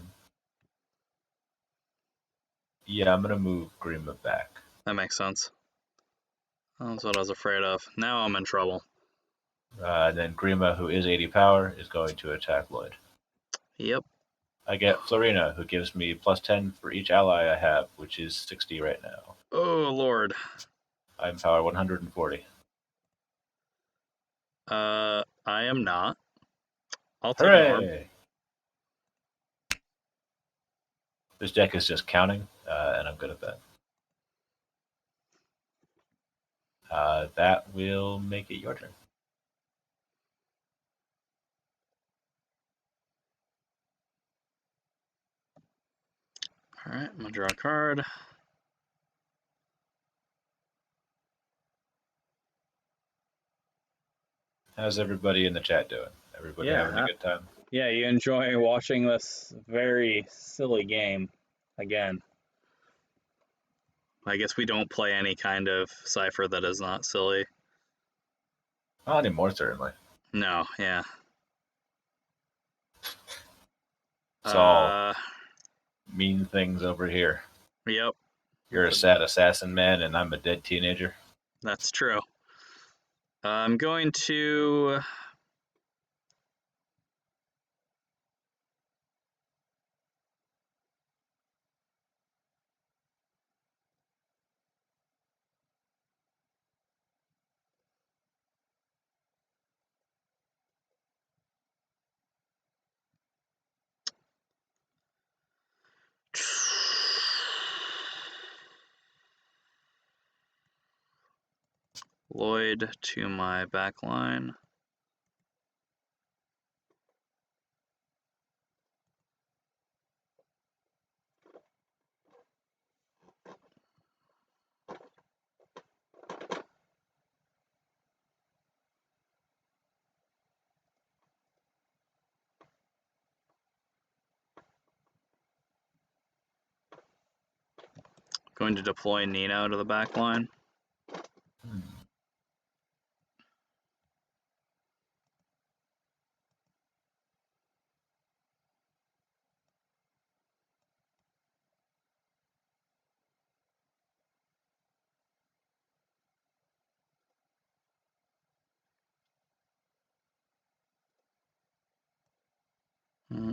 Yeah, I'm going to move Grima back. That makes sense. That's what I was afraid of. Now I'm in trouble. Then Grima, who is 80 power, is going to attack Lloyd. Yep. I get Florina, who gives me plus 10 for each ally I have, which is 60 right now. Oh lord. I'm power 140. I am not. I'll take an orb. Hooray! This deck is just counting, and I'm good at that. That will make it your turn. Alright, I'm gonna draw a card. How's everybody in the chat doing? Everybody Yeah, having a good time? Yeah, you enjoy watching this very silly game again. I guess we don't play any kind of Cipher that is not silly. Not anymore, certainly. No, yeah. It's all mean things over here. Yep. You're a sad assassin man, and I'm a dead teenager. That's true. I'm going to... Lloyd to my back line. Going to deploy Nino to the back line.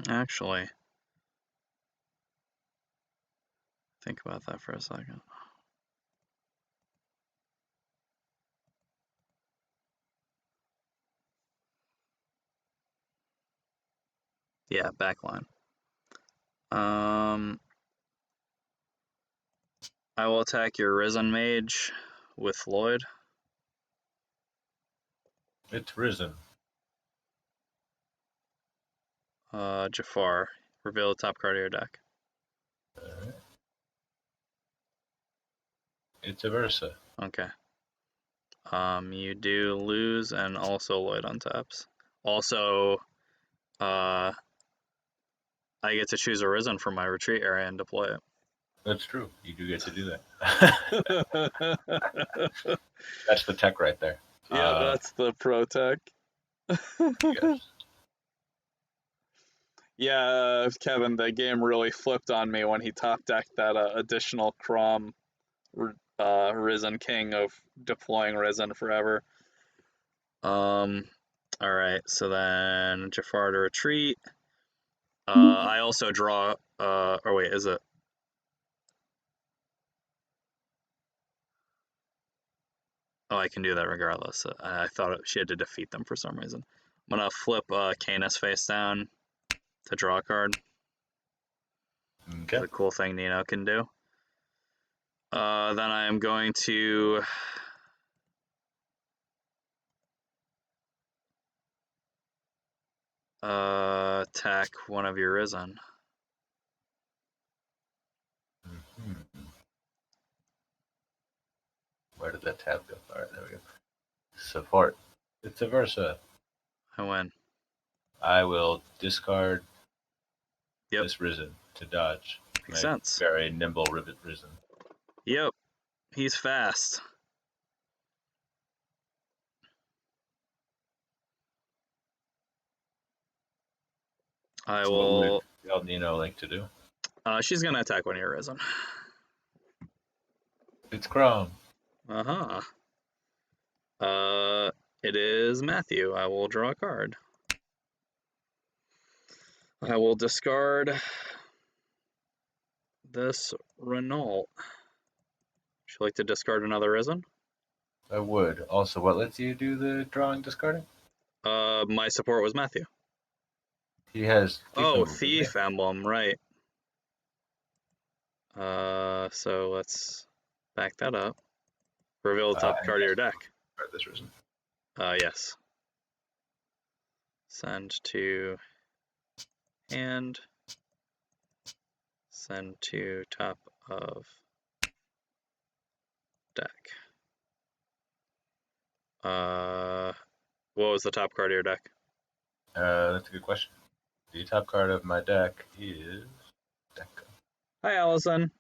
Actually, think about that for a second. Yeah, backline. I will attack your Risen Mage with Lloyd. It's Risen. Jafar. Reveal the top card of your deck. Alright. It's a Versa. Okay. You do lose and also Lloyd untaps. Also, I get to choose a Risen from my retreat area and deploy it. That's true. You do get to do that. That's the tech right there. Yeah, that's the pro tech. Yes. Yeah, Kevin, the game really flipped on me when he top decked that additional Chrom Risen King of deploying Risen forever. Alright, so then Jafar to retreat. I also draw, or wait, is it? Oh, I can do that regardless. I thought she had to defeat them for some reason. I'm gonna flip Canis face down to draw a card. Okay. The cool thing Nino can do. Then I am going to attack one of your Risen. Where did that tab go? Alright, there we go. Support. It's a Versa. I win. I will discard Yep. this Risen to dodge. Makes My sense. very nimble Rivet Risen. Yep. He's fast. I So what would will. El Nino like to do? She's gonna attack when you're risen. It's Chrom. Uh-huh. It is Matthew. I will draw a card. I will discard this Renault. Would you like to discard another Risen? I would. Also, what lets you do the drawing discarding? My support was Matthew. He has Thief Oh, Emblem, doesn't he? Thief Emblem, right. So let's back that up. Reveal the top And card of yes, your deck. discard this Risen. Yes. Send to hand. Send to top of deck. What was the top card of your deck? That's a good question. The top card of my deck is Deco. Hi, Allison.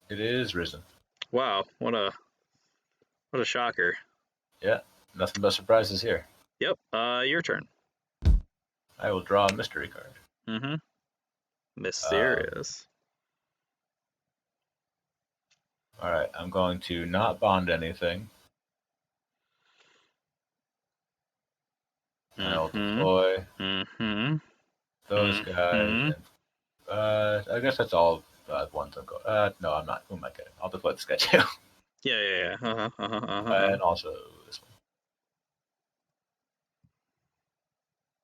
It is Risen. Wow, what a shocker. Yeah, nothing but surprises here. Yep. Your turn. I will draw a mystery card. Mm-hmm. Mysterious. Alright, I'm going to not bond anything. And I'll deploy those guys. And, I guess that's all ones I'm going. No, I'm not. Who am I kidding? I'll deploy this guy too. Yeah. And also this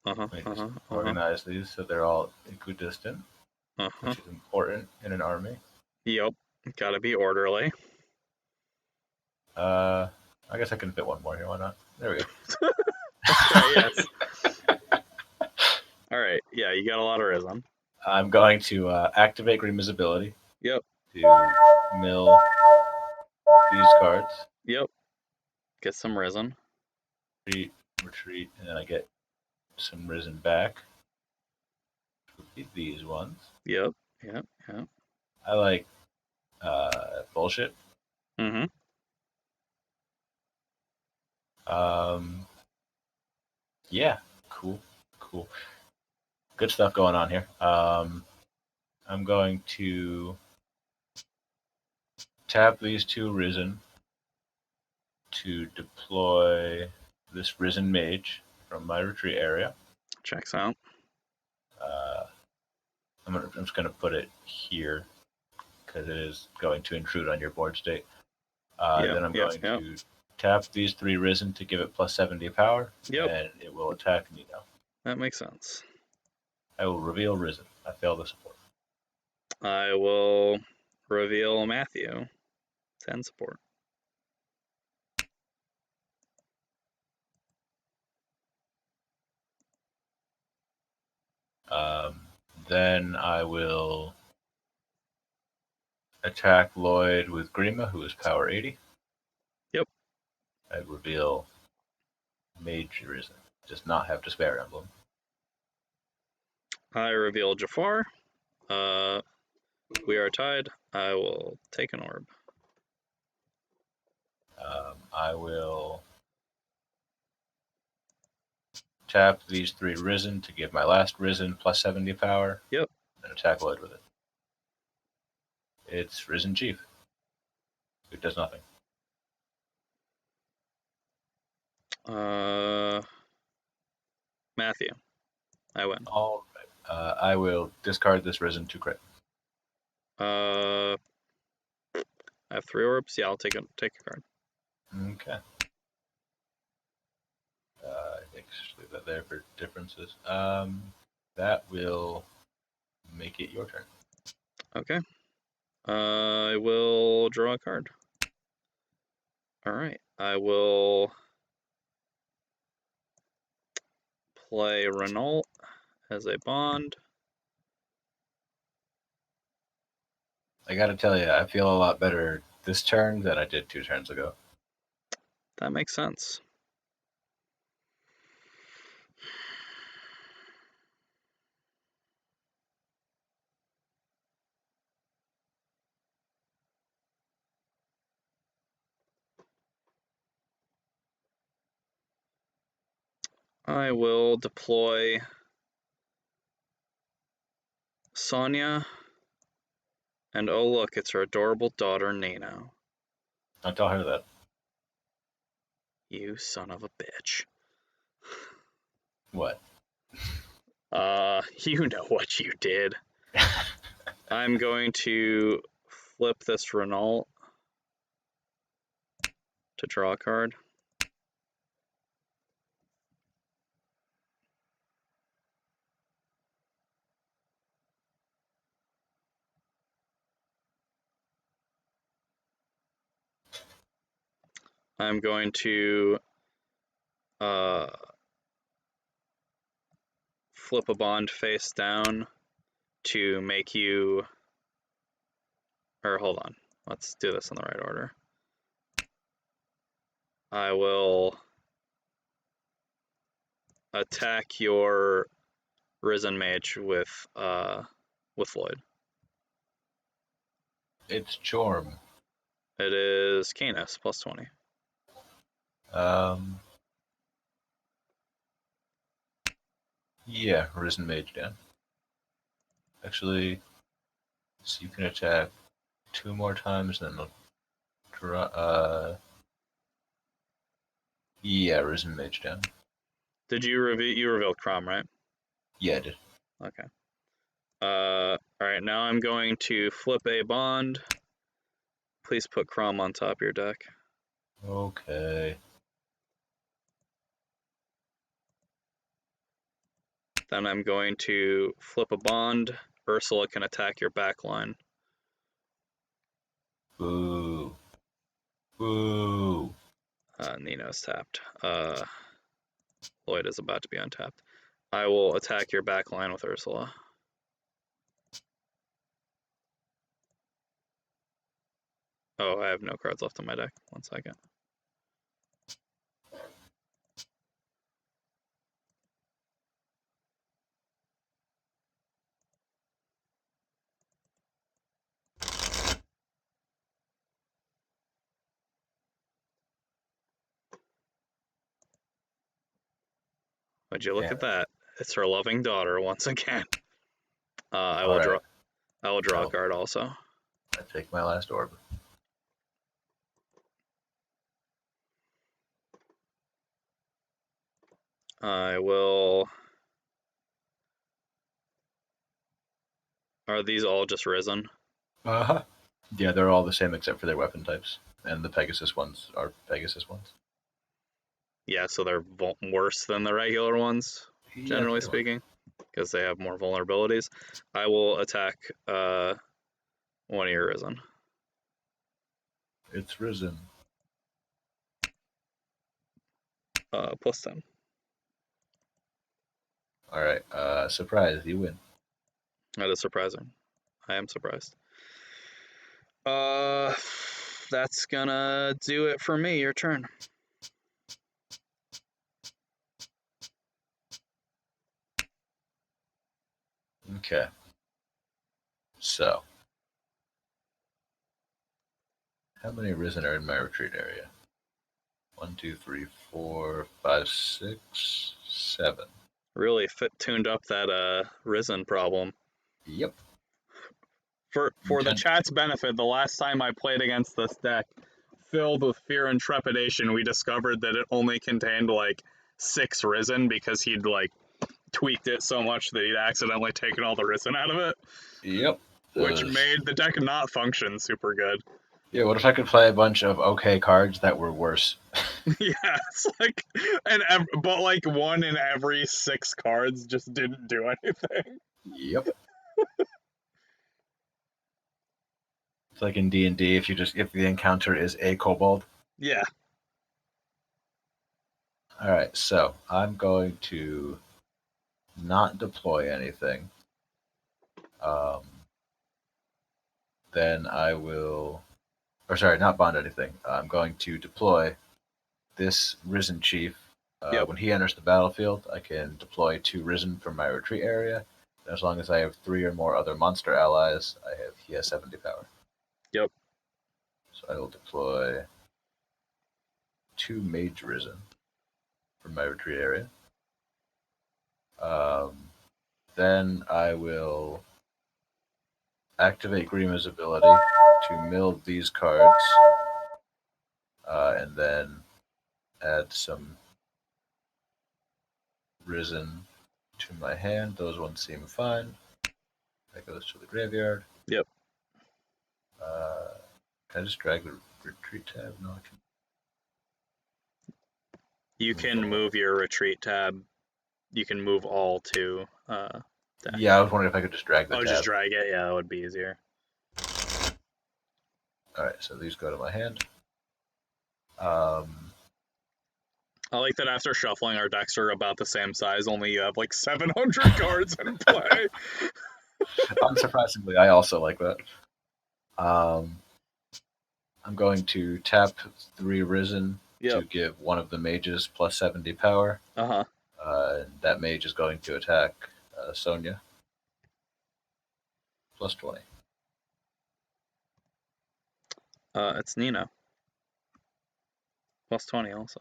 one. Let me just organize these so they're all equidistant, which is important in an army. Yep. Gotta be orderly. I guess I can fit one more here. Why not? There we go. Yes. All right. Yeah, you got a lot of Risen. I'm going to activate Grima's ability. Yep. To mill these cards. Yep. Get some Risen. Retreat, and then I get some Risen back. These ones. Yep. I like bullshit. Mm-hmm. Yeah, cool. Good stuff going on here. I'm going to tap these two Risen to deploy this Risen Mage from my retreat area. Checks out. I'm just going to put it here because it is going to intrude on your board state. Then I'm going to tap these three Risen to give it plus 70 power, and it will attack Nino. That makes sense. I will reveal Risen. I fail the support. I will reveal Matthew. 10 support. Then I will attack Lloyd with Grima, who is power 80. Yep. I reveal Mage Risen. Does not have Despair Emblem. I reveal Jafar. We are tied. I will take an orb. I will tap these three Risen to give my last Risen plus 70 power. Yep. And attack Lloyd with it. It's Risen Chief. It does nothing. Matthew. I win. All right. I will discard this Risen to crit. I have 3 orbs. Yeah, I'll take a card. Okay. I think just leave that there for differences. That will make it your turn. Okay. I will draw a card. All right. I will play Renault as a bond. I gotta tell you, I feel a lot better this turn than I did 2 turns ago. That makes sense. I will deploy Sonya, and oh look, it's her adorable daughter Nino. Don't tell her that. You son of a bitch. What? You know what you did. I'm going to flip this Renault to draw a card. I'm going to flip a bond face down to make you, or hold on, let's do this in the right order. I will attack your Risen Mage with Lloyd. It's Chrom. It is Canis, plus 20. Yeah, Risen Mage down. Actually, so you can attack 2 more times, then yeah, Risen Mage down. Did you revealed Chrom, right? Yeah, I did. Okay. Alright, now I'm going to flip a bond. Please put Chrom on top of your deck. Okay. Then I'm going to flip a bond. Ursula can attack your back line. Boo. Boo. Nino's tapped. Lloyd is about to be untapped. I will attack your back line with Ursula. Oh, I have no cards left on my deck. 1 second. Would you look at that? It's her loving daughter once again. I will draw. I will draw a card also. I take my last orb. I will. Are these all just Risen? Uh-huh. Yeah, they're all the same except for their weapon types. And the Pegasus ones are Pegasus ones. Yeah, so they're worse than the regular ones, generally Yeah, speaking, because they have more vulnerabilities. I will attack one of your Risen. It's Risen. Plus 10. Alright, surprise, you win. That is surprising. I am surprised. That's gonna do it for me. Your turn. Okay. So, how many Risen are in my retreat area? 1, 2, 3, 4, 5, 6, 7. Really tuned up that Risen problem. Yep. For the chat's benefit, the last time I played against this deck, filled with fear and trepidation, we discovered that it only contained like 6 Risen because he'd like tweaked it so much that he'd accidentally taken all the Risen out of it. Yep. Which made the deck not function super good. Yeah, what if I could play a bunch of okay cards that were worse? Yeah, it's like, but like 1 in every 6 cards just didn't do anything. Yep. It's like in D&D, if the encounter is a kobold. Yeah. All right, so I'm going to not deploy anything. Then I will, or sorry, not bond anything. I'm going to deploy this Risen Chief. Yep. When he enters the battlefield, I can deploy 2 Risen from my retreat area. As long as I have 3 or more other monster allies, he has 70 power. Yep. So I will deploy 2 Mage Risen from my retreat area. Then I will activate Grima's ability to mill these cards, and then add some Risen to my hand. Those ones seem fine. That goes to the graveyard. Yep. Can I just drag the retreat tab? No, I can. You can move your retreat tab. You can move all to. Deck. Yeah, I was wondering if I could just drag the tab. Just drag it. Yeah, that would be easier. All right, so these go to my hand. I like that after shuffling, our decks are about the same size, only you have like 700 cards in play. Unsurprisingly, I also like that. I'm going to tap 3 Risen to give one of the mages plus 70 power. That mage is going to attack Sonya. Plus 20. It's Nina. Plus 20 also.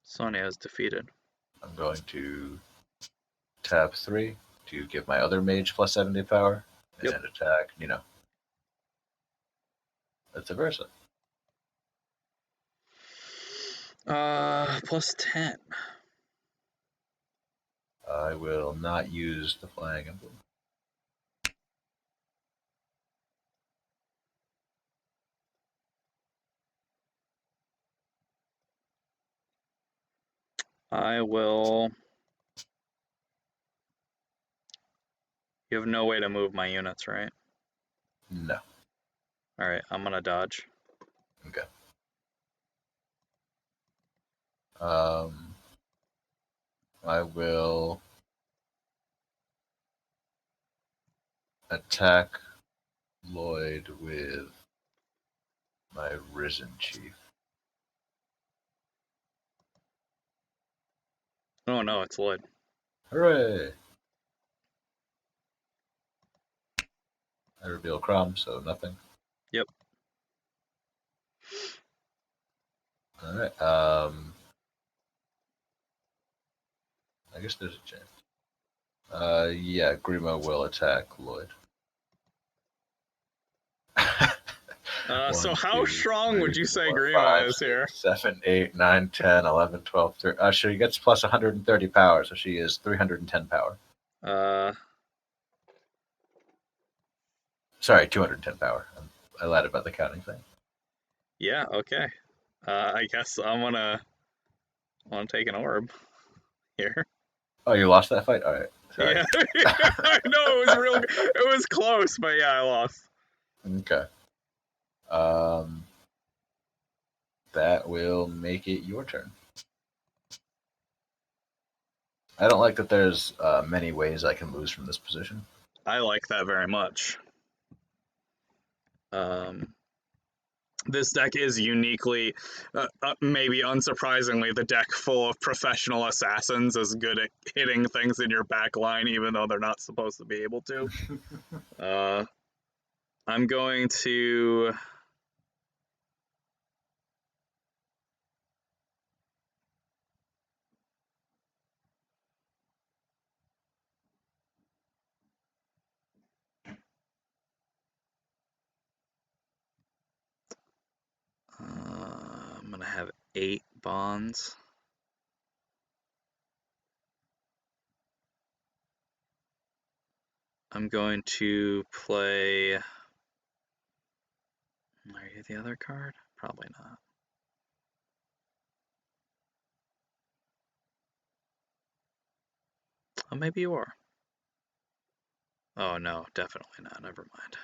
Sonya is defeated. I'm going to tap 3 to give my other mage plus 70 power and attack Nino. Vice versa. Plus 10. I will not use the flying emblem. I will. You have no way to move my units, right? No. Alright, I'm gonna dodge. Okay. I will attack Lloyd with my Risen Chief. Oh no, it's Lloyd. Hooray! I reveal Chrom, so nothing. Yep. Alright, I guess there's a chance. Yeah, Grima will attack Lloyd. So how strong would you say Grima 5, is 6, here? 7, 8, 9, 10, 11, 12, 13. She gets plus 130 power, so she is 310 power. Sorry, 210 power. I lied about the counting thing. Yeah, okay. I guess I'm gonna take an orb here. Oh, you lost that fight? Alright. Sorry. Yeah, I know, it was close, but yeah, I lost. Okay. That will make it your turn. I don't like that there's many ways I can lose from this position. I like that very much. This deck is uniquely, maybe unsurprisingly, the deck full of professional assassins is good at hitting things in your back line, even though they're not supposed to be able to. I'm going to... I'm going to have 8 bonds. I'm going to play... Are you the other card? Probably not. Oh, maybe you are. Oh, no, definitely not. Never mind.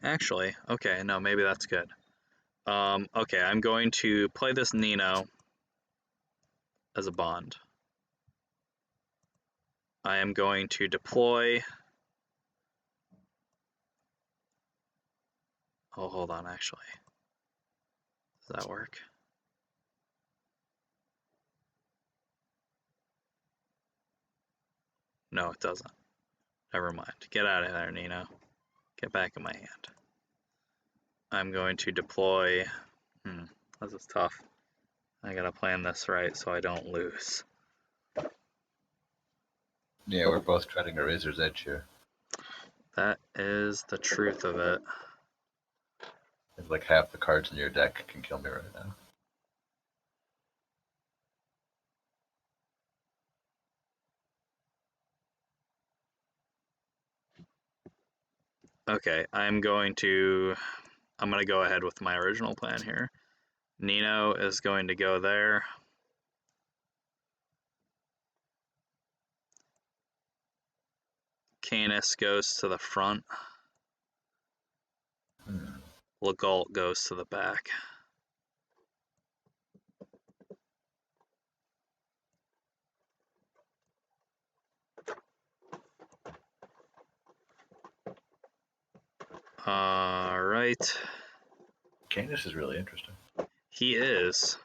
Actually, okay, no, maybe that's good. Okay, I'm going to play this Nino as a bond. I am going to deploy... Oh, hold on, actually. Does that work? No, it doesn't. Never mind. Get out of there, Nino. Get back in my hand. I'm going to deploy... this is tough. I gotta plan this right so I don't lose. Yeah, we're both treading a razor's edge here. That is the truth of it. It's like half the cards in your deck can kill me right now. Okay, I'm gonna go ahead with my original plan here. Nino is going to go there. Canis goes to the front. Legault goes to the back. Alright. Canis is really interesting. He is.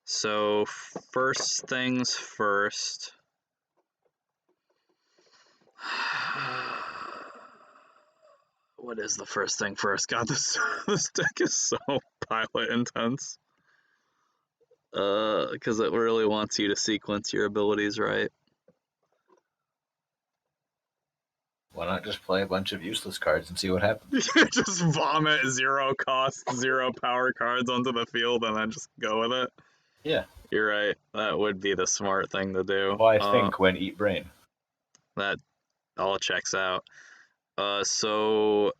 So, first things first. What is the first thing first? God, this deck is so pilot intense. Because it really wants you to sequence your abilities right. Why not just play a bunch of useless cards and see what happens? Just vomit 0 cost, 0 power cards onto the field and then just go with it. Yeah. You're right. That would be the smart thing to do. Why think when eat brain? That all checks out. So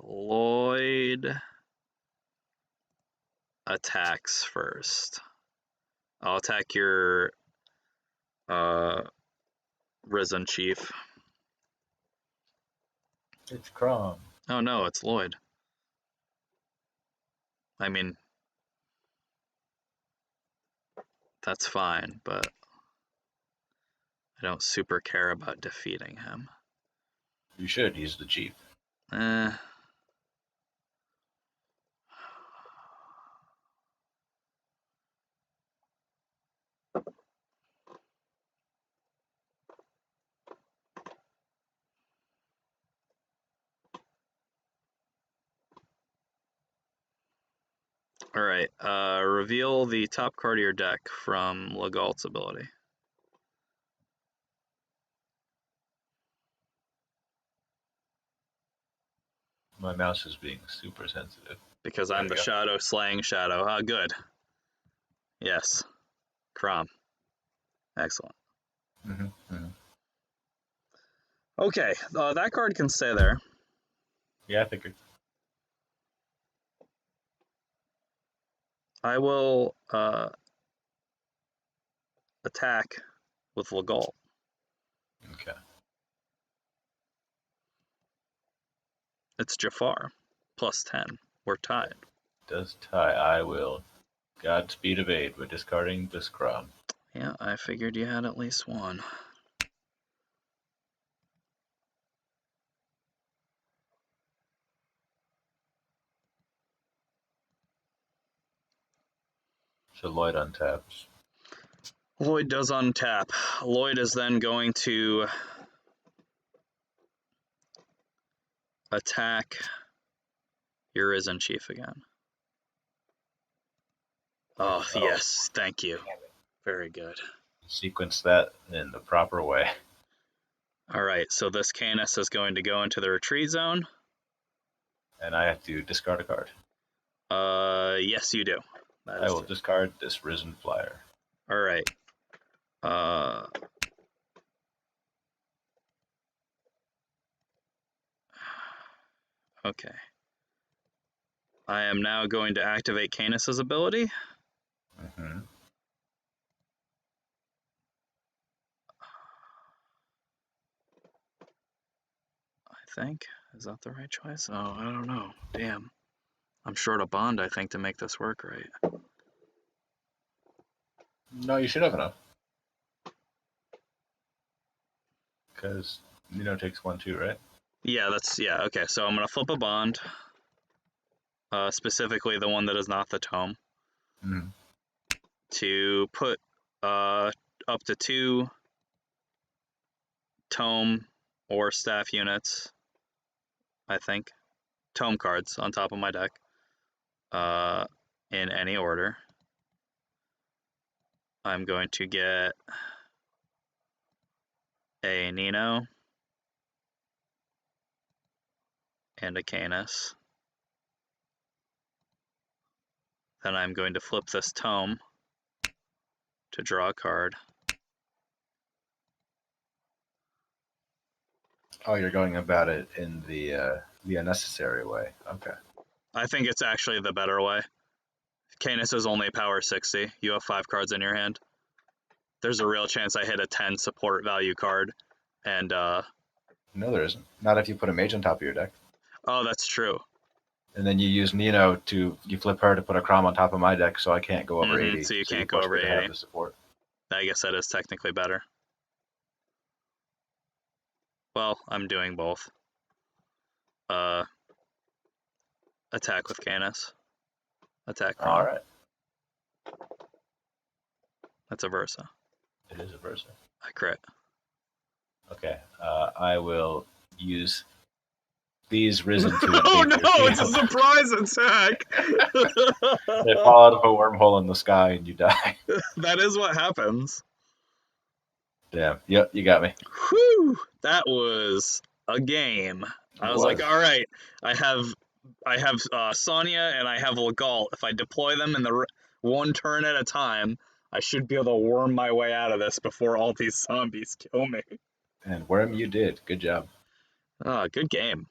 Lloyd attacks first. I'll attack your Risen Chief. It's Chrom. Oh no, it's Lloyd. I mean, that's fine, but I don't super care about defeating him. You should. He's the chief. Alright, reveal the top card of your deck from Legault's ability. My mouse is being super sensitive. Because I'm the shadow slaying shadow. Ah, good. Yes. Chrom. Excellent. Okay, that card can stay there. Yeah, I figured. I will attack with Legault. Okay. It's Jafar. Plus 10. We're tied. Does tie. I will Godspeed evade by discarding this Chrom. Yeah, I figured you had at least one. So Lloyd untaps. Lloyd does untap. Lloyd is then going to attack your Risen Chief again. Oh, yes, thank you. Very good. Sequence that in the proper way. Alright, so this Canis is going to go into the retreat zone. And I have to discard a card. Yes, you do. I will discard this Risen Flyer. Alright. Okay. I am now going to activate Canis's ability. I think. Is that the right choice? Oh, I don't know. Damn. I'm short a bond, I think, to make this work right. No, you should have enough. Because Nino takes 1 too, right? Yeah, okay, so I'm gonna flip a bond. Specifically the one that is not the tome. Mhm. to put up to 2 tome or staff units, I think, tome cards on top of my deck, in any order. I'm going to get a Nino and a Canis. Then I'm going to flip this tome to draw a card. Oh, you're going about it in the unnecessary way. Okay. I think it's actually the better way. Canis is only power 60. You have 5 cards in your hand. There's a real chance I hit a 10 support value card. And, No, there isn't. Not if you put a mage on top of your deck. oh, that's true. And then you use Nino you flip her to put a Chrom on top of my deck, so I can't go over 80. So you can't go push over me to 80. have the support. I guess that is technically better. Well, I'm doing both. Attack with Canis. Attack Chrom. All right. That's a Versa. It is a Versa. I crit. Okay. I will use these Risen to Oh invade no, your it's a field. surprise attack! They fall out of a wormhole in the sky and you die. That is what happens. Damn. Yep, you got me. Whew! That was a game. I was like, was. all right, I have Sonya and I have Legault. If I deploy them in the one turn at a time, I should be able to worm my way out of this before all these zombies kill me. And Worm, you did. Good job. Good game.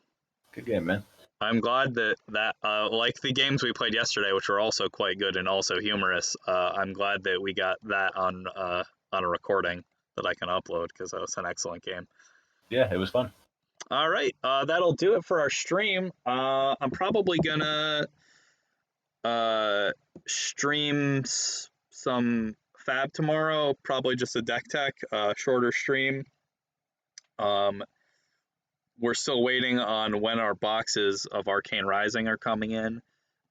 Good game, man. I'm glad that like the games we played yesterday, which were also quite good and also humorous. I'm glad that we got that on a recording that I can upload because that was an excellent game. Yeah, it was fun. All right, that'll do it for our stream. I'm probably gonna stream some Fab tomorrow. Probably just a deck tech, shorter stream. We're still waiting on when our boxes of Arcane Rising are coming in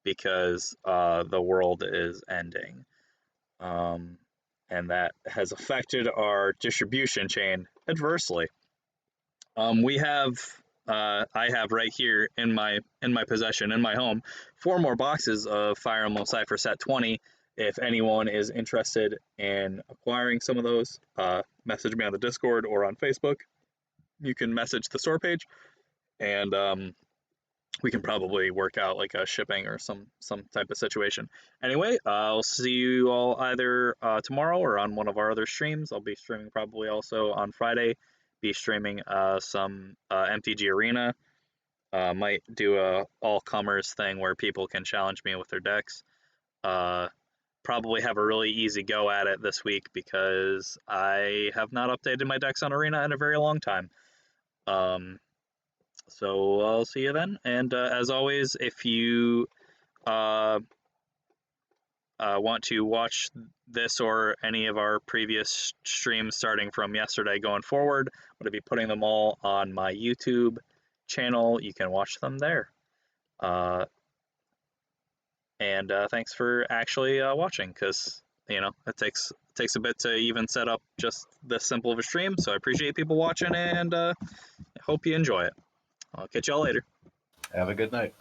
because the world is ending. And that has affected our distribution chain adversely. I have right here in my possession, in my home, 4 more boxes of Fire Emblem Cipher Set 20. If anyone is interested in acquiring some of those, message me on the Discord or on Facebook. You can message the store page, and we can probably work out like a shipping or some type of situation. Anyway, I'll see you all either tomorrow or on one of our other streams. I'll be streaming probably also on Friday. Be streaming some MTG Arena. Might do a all-comers thing where people can challenge me with their decks. Probably have a really easy go at it this week because I have not updated my decks on Arena in a very long time. So I'll see you then. And as always, if you want to watch this or any of our previous streams starting from yesterday going forward, I'm going to be putting them all on my YouTube channel. You can watch them there. And thanks for actually watching, because it takes a bit to even set up just this simple of a stream. So I appreciate people watching, and I hope you enjoy it. I'll catch y'all later. Have a good night.